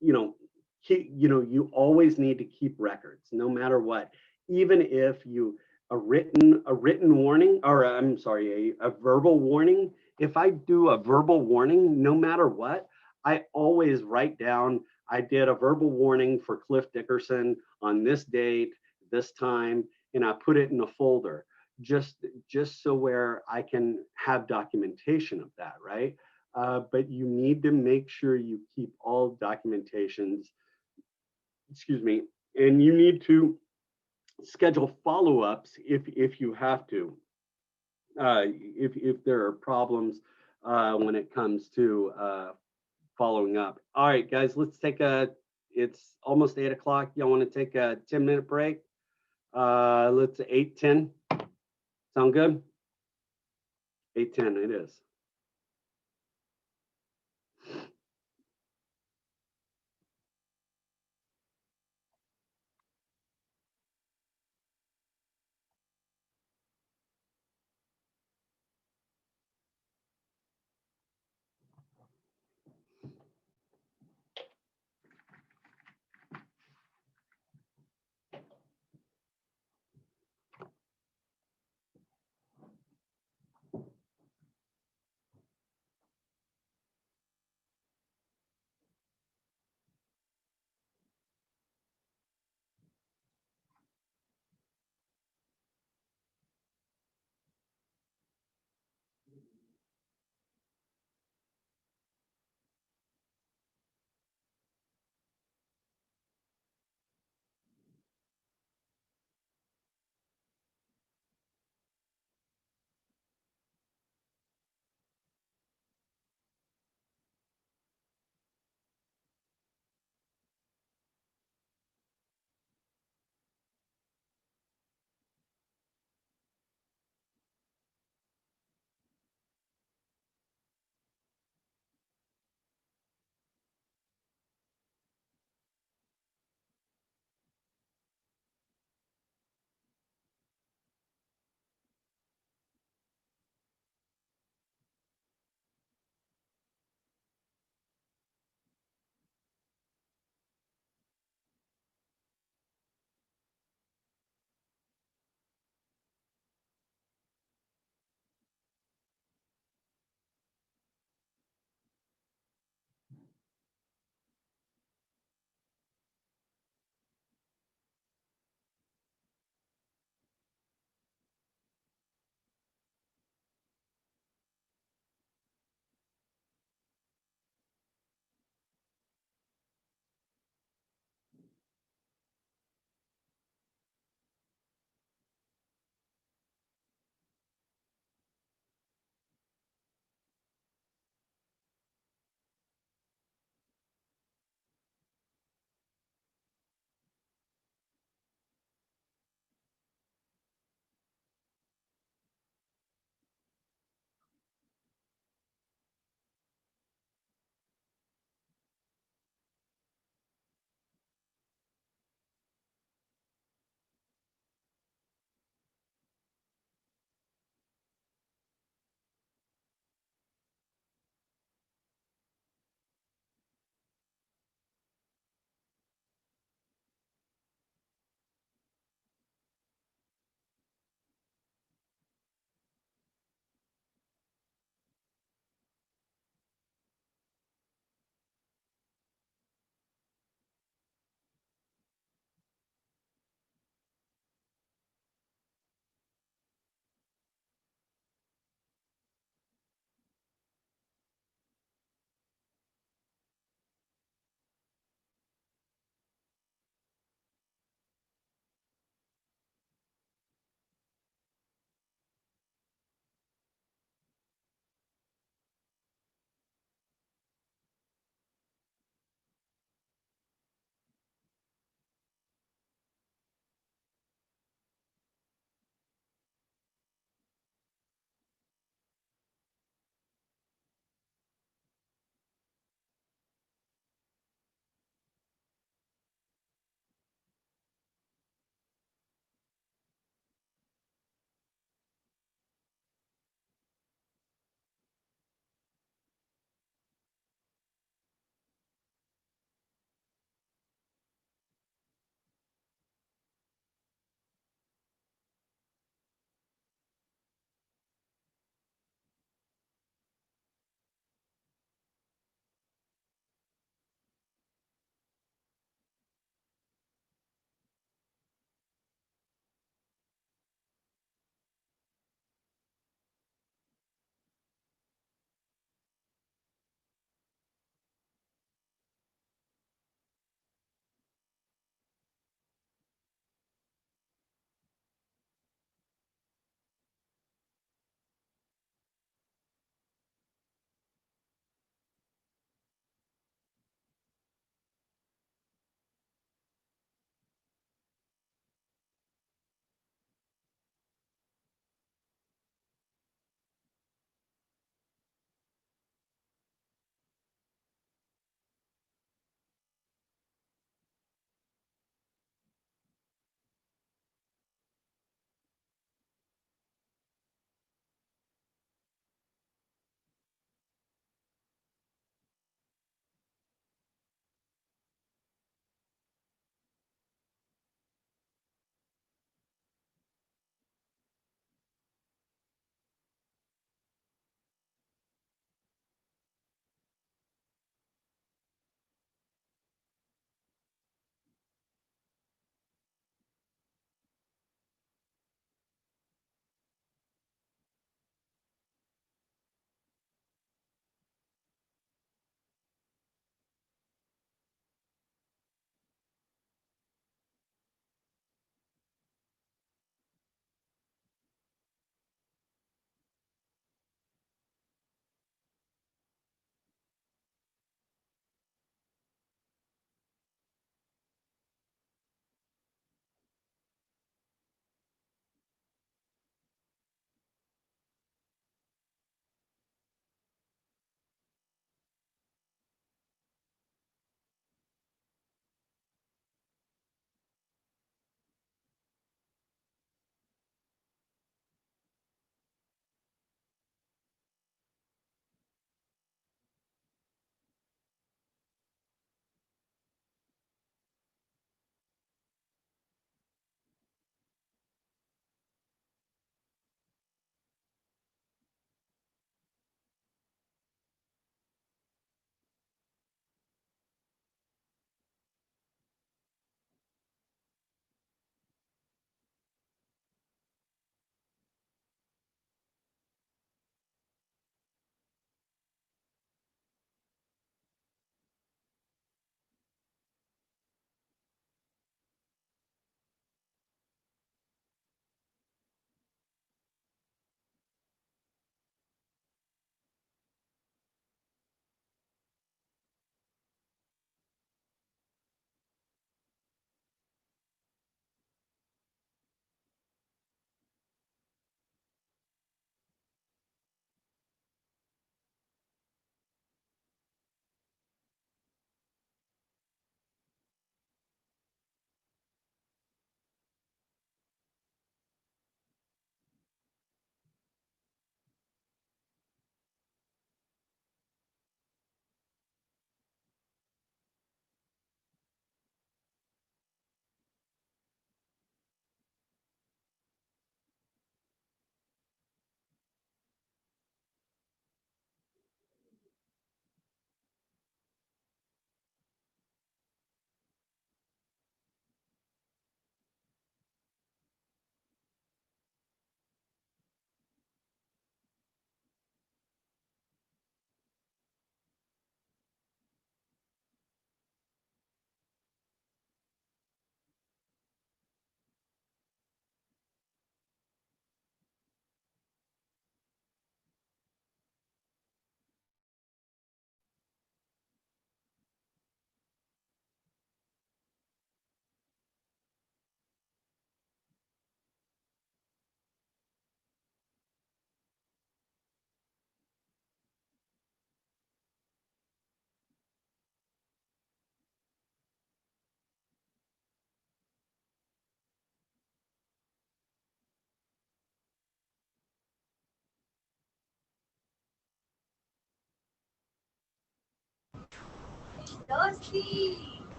you always need to keep records, no matter what. Even if you a written warning, or I'm sorry, a verbal warning. If I do a verbal warning, no matter what, I always write down, I did a verbal warning for Cliff Dickerson on this date, this time, and I put it in a folder, just so where I can have documentation of that, right? But you need to make sure you keep all documentations, excuse me, and you need to schedule follow-ups if you have to, if there are problems when it comes to following up. All right, guys, let's take it's almost 8 o'clock. Y'all want to take a 10-minute break? Let's 8:10. Sound good? 8:10 it is.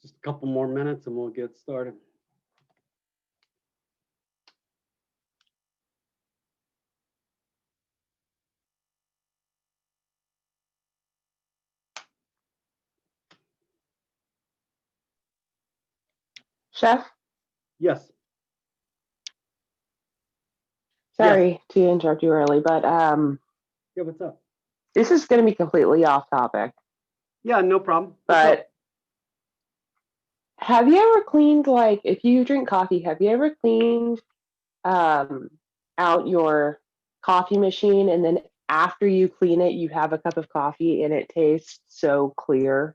Just a couple more minutes and we'll get started. Chef, Yes. sorry to interrupt you early, but Yeah, what's up? this is going to be completely off topic. Yeah, no problem. What's up? But have you ever cleaned, like, if you drink coffee, have you ever cleaned out your coffee machine and then after you clean it, you have a cup of coffee and it tastes so clear?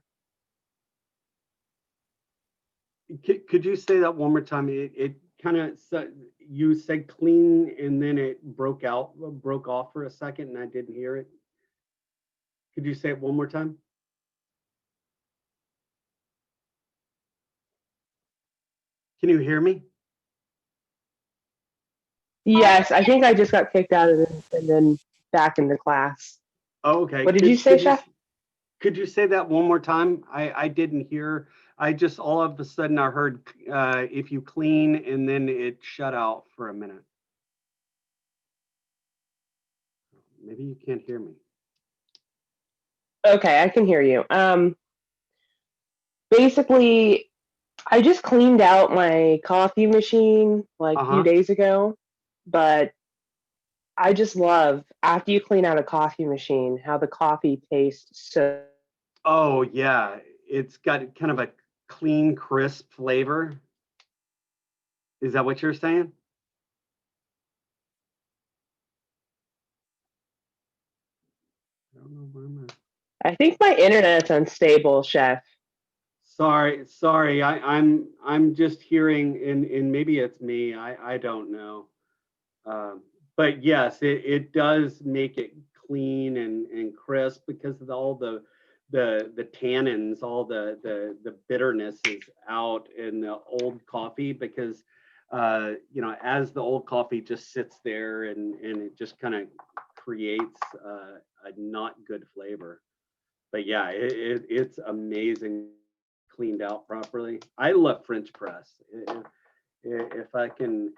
Could you say that one more time? It kind of you said clean and then it broke off for a second and I didn't hear it. Could you say it one more time? Can you hear me? Yes, I think I just got kicked out of this and then back into class. Oh, okay. What did you say, Chef? Could you say that one more time? I didn't hear. I just all of a sudden I heard if you clean and then it shut out for a minute. Maybe you can't hear me. Okay, I can hear you. Basically, I just cleaned out my coffee machine like a few days ago, but I just love after you clean out a coffee machine how the coffee tastes so. Oh yeah, it's got kind of a clean, crisp flavor. Is that what you're saying? I don't know where I'm at. I think my internet's unstable, Chef. Sorry. I'm just hearing, and maybe it's me. I don't know. Um, but yes, it does make it clean and crisp because of all the tannins, all the bitterness is out in the old coffee because as the old coffee just sits there and it just kind of creates a not good flavor. But yeah, it's amazing cleaned out properly. I love French press. If I can,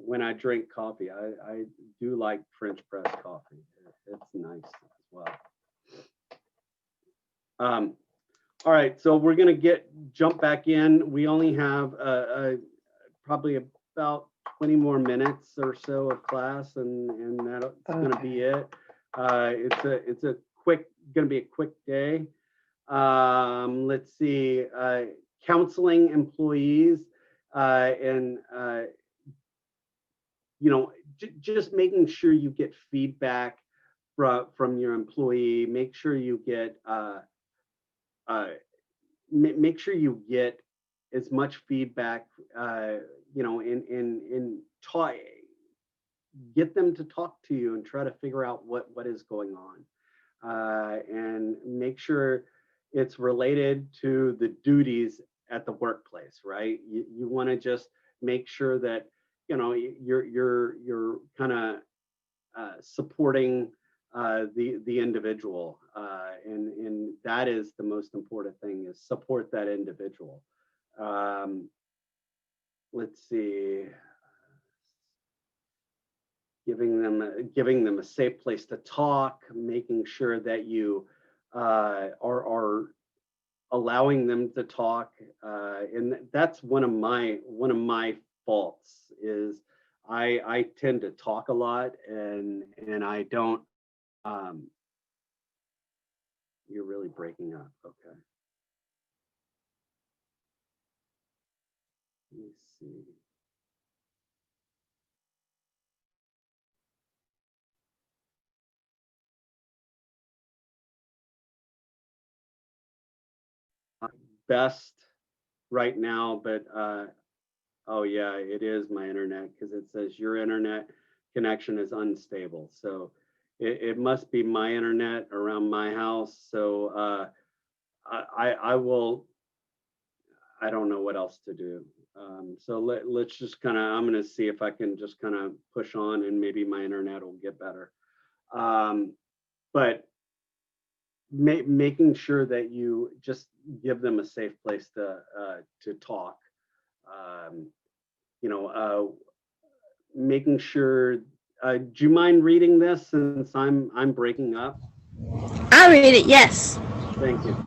when I drink coffee, I do like French press coffee. It's nice as well. All right, so we're gonna jump back in. We only have probably about 20 more minutes or so of class, and that's gonna be it. It's gonna be a quick day. Let's see, counseling employees and just making sure you get feedback from your employee. Make sure you get make sure you get as much feedback, and talk, get them to talk to you and try to figure out what is going on, and make sure it's related to the duties at the workplace, right? You want to just make sure that you're kind of supporting the individual, and that is the most important thing, is support that individual. Let's see, giving them a safe place to talk, making sure that you are allowing them to talk, and that's one of my faults is I tend to talk a lot, and I don't. You're really breaking up. Okay. Let me see. Best right now, but oh yeah, it is my internet, because it says your internet connection is unstable. So it must be my internet around my house. So I will, I don't know what else to do. So let's just kind of, I'm going to see if I can just kind of push on, and maybe my internet will get better. But making sure that you just give them a safe place to talk. Um, Making sure. Do you mind reading this, since I'm breaking up? I'll read it, yes. Thank you.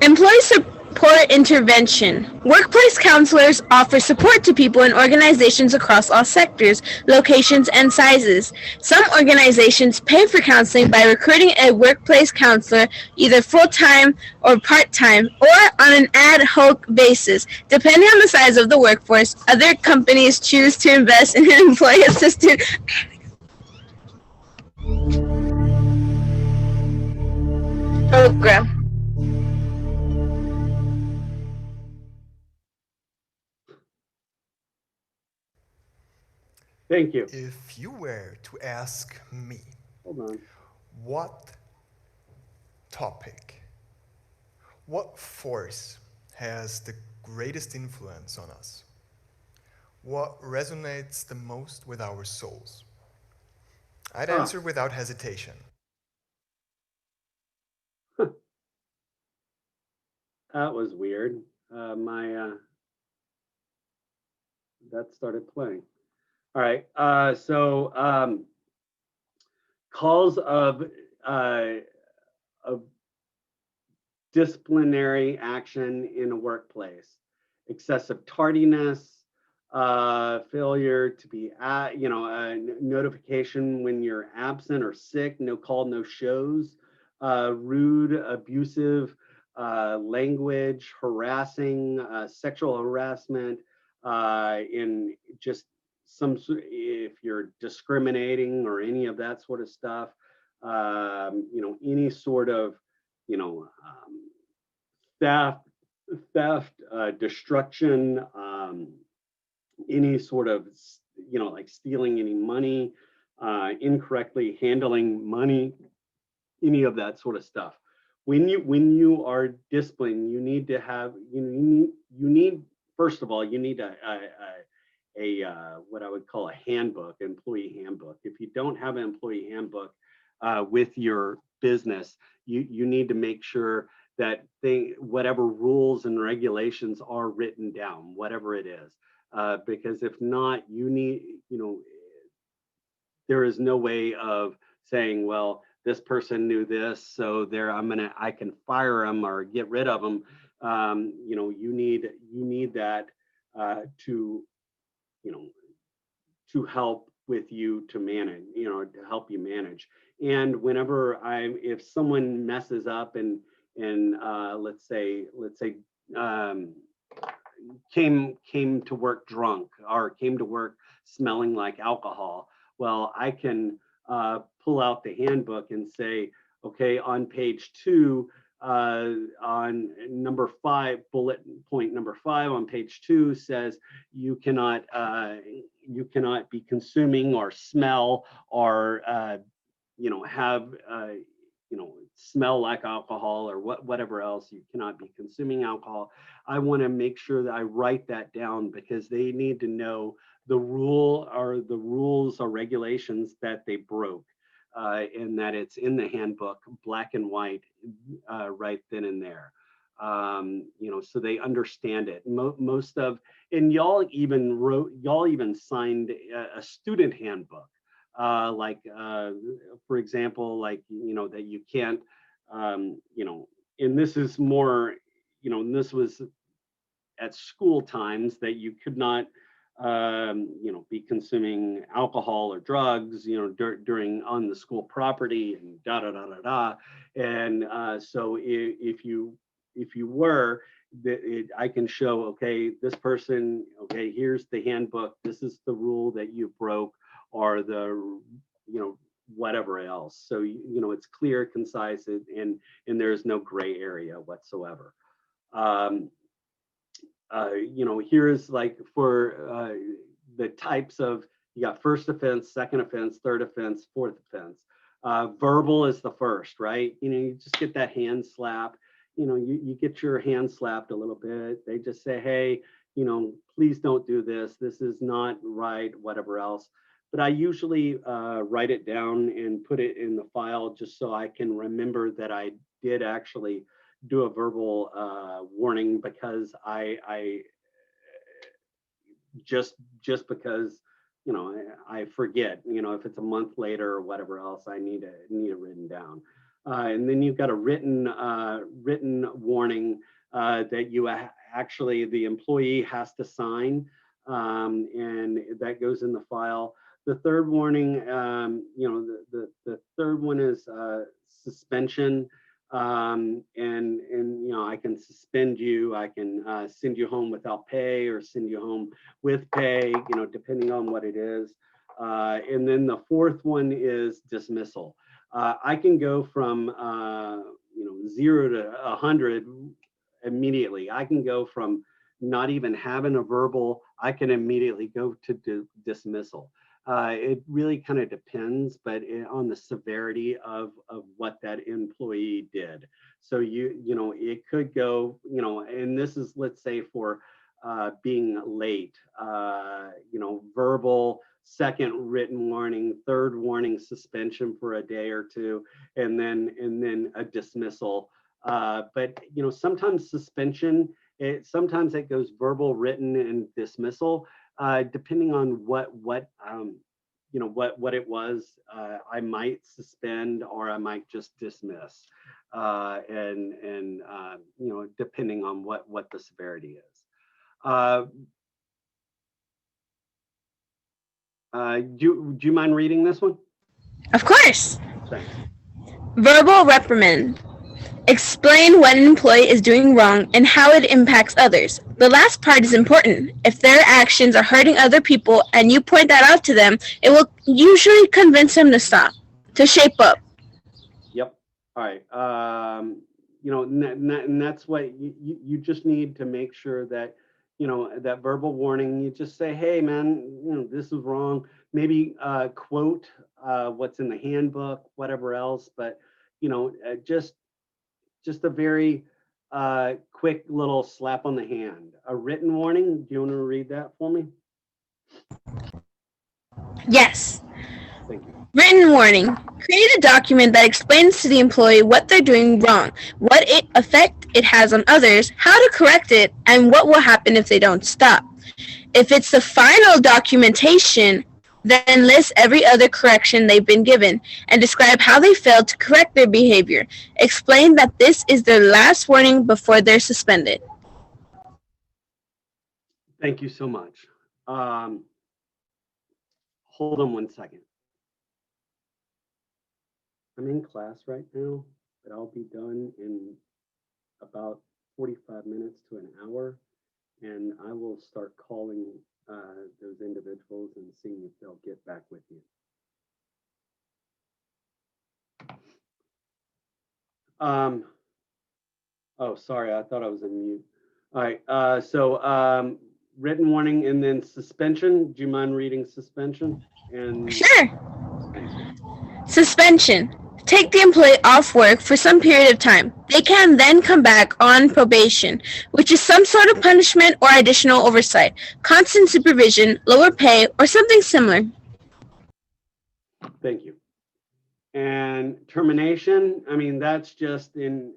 Employee support intervention. Workplace counselors offer support to people in organizations across all sectors, locations, and sizes. Some organizations pay for counseling by recruiting a workplace counselor either full-time or part-time, or on an ad hoc basis. Depending on the size of the workforce, other companies choose to invest in an employee assistance program. Thank you. If you were to ask me, Hold on. what topic, what force has the greatest influence on us? What resonates the most with our souls? I'd answer without hesitation. That was weird. That started playing. All right. So calls of disciplinary action in a workplace: excessive tardiness, failure to be at, notification when you're absent or sick, no call, no shows, rude, abusive language, harassing, sexual harassment, in just if you're discriminating or any of that sort of stuff, any sort of, theft, destruction, any sort of, like stealing any money, incorrectly handling money, any of that sort of stuff. When you are disciplined, you need to have, you need first of all, you need a what I would call a handbook, employee handbook. If you don't have an employee handbook with your business, you need to make sure that whatever rules and regulations are written down, whatever it is, because if not, there is no way of saying, well, this person knew this, so I can fire them or get rid of them. You need that to help with you to manage, to help you manage. And whenever if someone messes up and let's say came to work drunk or came to work smelling like alcohol, well, I can pull out the handbook and say, okay, on page 2, on number 5, bullet point number 5 on page 2 says you cannot be consuming or smell or have smell like alcohol or whatever else. You cannot be consuming alcohol. I want to make sure that I write that down because they need to know the rules or regulations that they broke, and that it's in the handbook, black and white, right then and there. So they understand it. And y'all even signed a student handbook, for example, that you can't, and this is more, and this was at school times, that you could not be consuming alcohol or drugs, during on the school property and da da da da da. And so if you were, I can show, okay, this person, okay, here's the handbook. This is the rule that you broke, or the whatever else. So it's clear, concise, and there's no gray area whatsoever. Here's like for the types of, you got first offense, second offense, third offense, fourth offense. Verbal is the first, right? You just get that hand slap. You get your hand slapped a little bit. They just say, hey, please don't do this. This is not right, whatever else. But I usually write it down and put it in the file just so I can remember that I did actually do a verbal warning, because I just because I forget, if it's a month later or whatever else, I need it written down. And then you've got a written warning that you actually, the employee has to sign, and that goes in the file. The third warning, the third one is suspension. And I can suspend you. I can send you home without pay or send you home with pay, depending on what it is. And then the fourth one is dismissal. I can go from 0 to 100 immediately. I can go from not even having a verbal. I can immediately go to dismissal. It really kind of depends, but on the severity of what that employee did. So it could go, and this is, let's say, for being late, verbal, second written warning, third warning, suspension for a day or two, and then a dismissal. But sometimes suspension, sometimes it goes verbal, written, and dismissal. Depending on what it was, I might suspend or I might just dismiss, and depending on what the severity is. Do you mind reading this one? Of course. Thanks. Verbal reprimand. Explain what an employee is doing wrong and how it impacts others. The last part is important. If their actions are hurting other people and you point that out to them, it will usually convince them to stop, to shape up. Yep. All right. you know, and that's what you just need to make sure that, you know, that verbal warning, you just say, hey man, you know, this is wrong. Maybe quote what's in the handbook, whatever else, but you know, just a very quick little slap on the hand. A written warning. Do you want to read that for me? Yes. Thank you. Written warning. Create a document that explains to the employee what they're doing wrong, what effect it has on others, how to correct it, and what will happen if they don't stop. If it's the final documentation, then list every other correction they've been given and describe how they failed to correct their behavior. Explain that this is their last warning before they're suspended. Thank you so much. Hold on one second. I'm in class right now, but I'll be done in about 45 minutes to an hour, and I will start calling those individuals and seeing if they'll get back with you. Oh, sorry, I thought I was in mute. All right, so written warning and then suspension. Do you mind reading suspension? And Sure. Suspension. Take the employee off work for some period of time. They can then come back on probation, which is some sort of punishment or additional oversight, constant supervision, lower pay, or something similar. Thank you. And termination, I mean, that's just in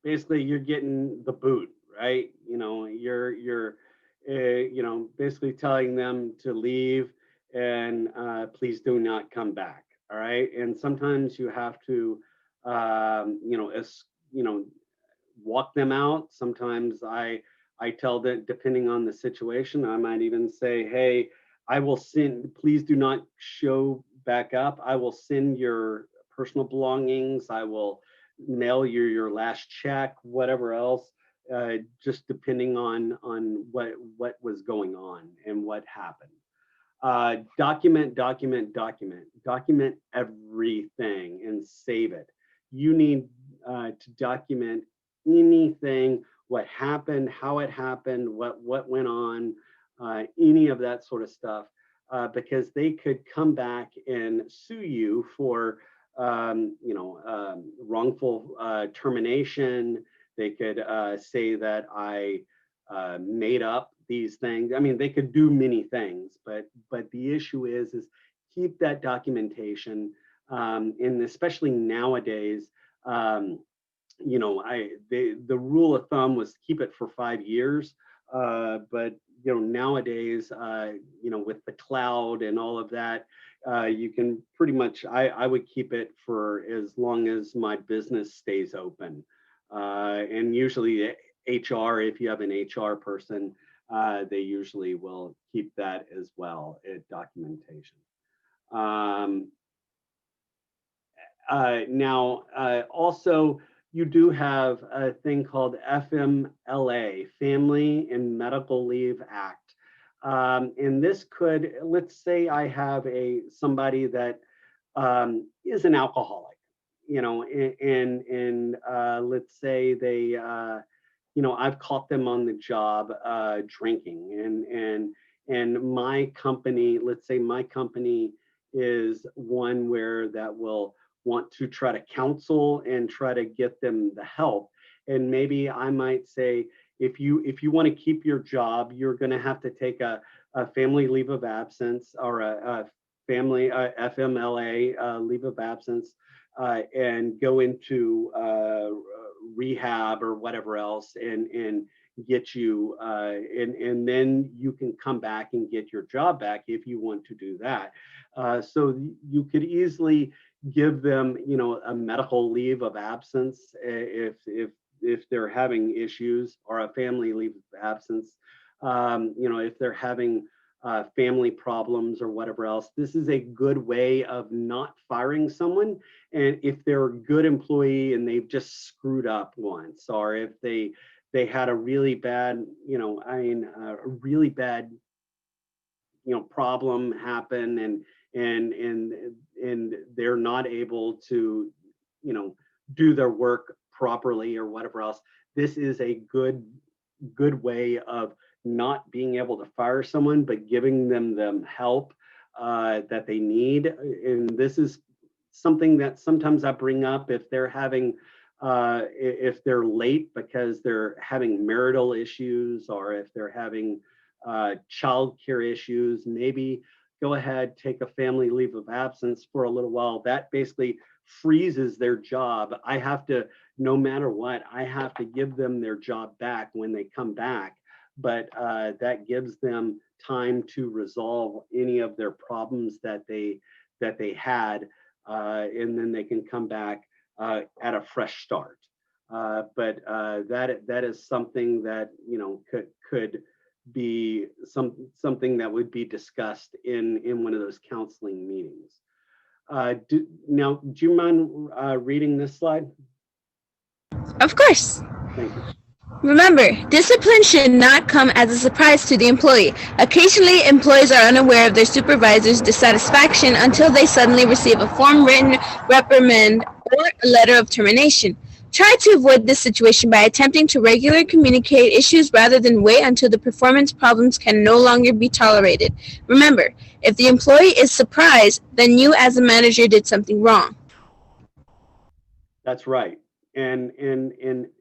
basically you're getting the boot, right? You know, you're you know, basically telling them to leave and please do not come back. All right. And sometimes you have to, you know, you know, walk them out. Sometimes I tell them, depending on the situation, I might even say, hey, I will send, please do not show back up. I will send your personal belongings. I will mail you your last check, whatever else, just depending on what was going on and what happened. Document everything and save it. You need to document anything, what happened, how it happened, what went on, any of that sort of stuff, because they could come back and sue you for you know, wrongful termination. They could say that I made up these things. I mean, they could do many things, but the issue is keep that documentation, and especially nowadays. You know, the rule of thumb was keep it for 5 years, but you know, nowadays, you know, with the cloud and all of that, you can pretty much, I would keep it for as long as my business stays open. And usually HR, if you have an HR person, they usually will keep that as well, documentation. Now, also, you do have a thing called FMLA, Family and Medical Leave Act. And this could, let's say I have somebody that is an alcoholic, you know, and let's say they, you know, I've caught them on the job drinking, and my company, let's say my company is one where that will want to try to counsel and try to get them the help. And maybe I might say, if you want to keep your job, you're going to have to take a family leave of absence or a family FMLA leave of absence, and go into rehab or whatever else, and get you and then you can come back and get your job back if you want to do that. So you could easily give them, you know, a medical leave of absence if they're having issues, or a family leave of absence, you know, if they're having family problems or whatever else. This is a good way of not firing someone. And if they're a good employee and they've just screwed up once, or if they had a really bad, you know, I mean, a really bad, you know, problem happen, and they're not able to, you know, do their work properly or whatever else, this is a good way of not being able to fire someone, but giving them help that they need. And this is something that sometimes I bring up if they're having if they're late because they're having marital issues, or if they're having child care issues, maybe go ahead, take a family leave of absence for a little while. That basically freezes their job. I have to, no matter what, I have to give them their job back when they come back. But that gives them time to resolve any of their problems that they had, and then they can come back at a fresh start. But that is something that could be something that would be discussed in one of those counseling meetings. Do you mind reading this slide? Of course. Thank you. Remember, discipline should not come as a surprise to the employee. Occasionally, employees are unaware of their supervisor's dissatisfaction until they suddenly receive a form written reprimand or a letter of termination. Try to avoid this situation by attempting to regularly communicate issues rather than wait until the performance problems can no longer be tolerated. Remember, if the employee is surprised, then you as a manager did something wrong. That's right. And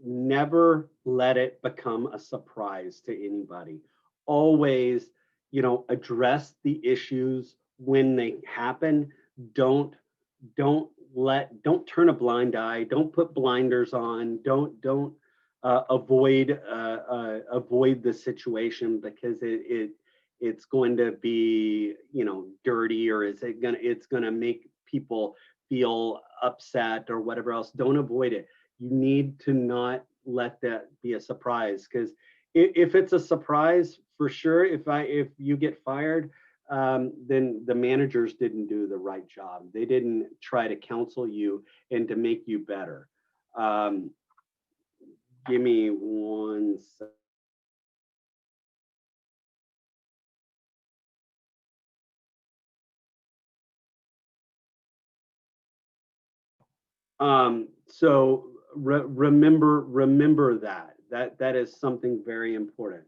never let it become a surprise to anybody. Always, address the issues when they happen. Don't turn a blind eye. Don't put blinders on. Don't avoid the situation because it's going to be dirty, or it's gonna make people feel upset or whatever else. Don't avoid it. You need to not let that be a surprise, because if it's a surprise, for sure, if you get fired, then the managers didn't do the right job. They didn't try to counsel you and to make you better. Give me 1 second. So remember that is something very important.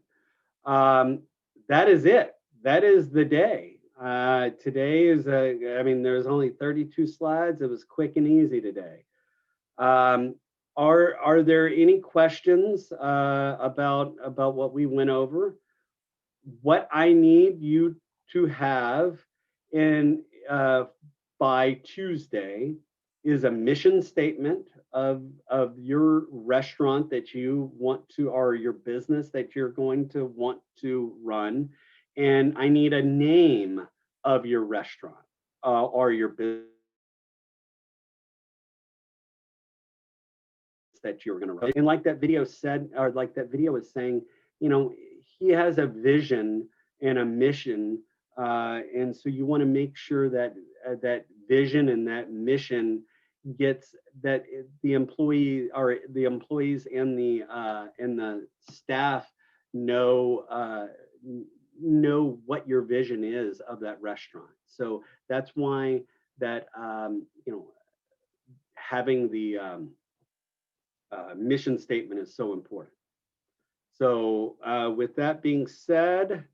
That is it. That is the day. Today is there's only 32 slides. It was quick and easy today. Are there any questions about what we went over? What I need you to have in by Tuesday is a mission statement of your restaurant that you want to, or your business that you're going to want to run. And I need a name of your restaurant or your business that you're going to run. And like that video said, or like that video is saying, he has a vision and a mission. And so you want to make sure that that vision and that mission gets, that the employees and the staff know what your vision is of that restaurant. So that's why that having the mission statement is so important. So with that being said,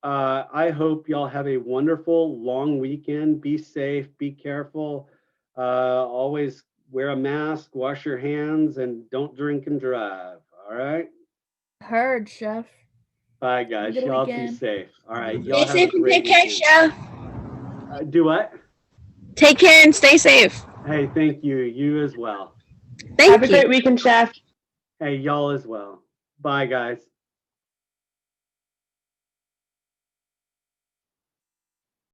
I hope y'all have a wonderful long weekend. Be safe, be careful. Always wear a mask, wash your hands, and don't drink and drive. All right? Heard, Chef. Bye, guys. Good Y'all weekend. be safe. All right. Y'all Stay have safe a and great take care, weekend. Chef. Do what? Take care and stay safe. Hey, thank you. You as well. Thank Have a you. great weekend, Chef. Hey, y'all as well. Bye, guys.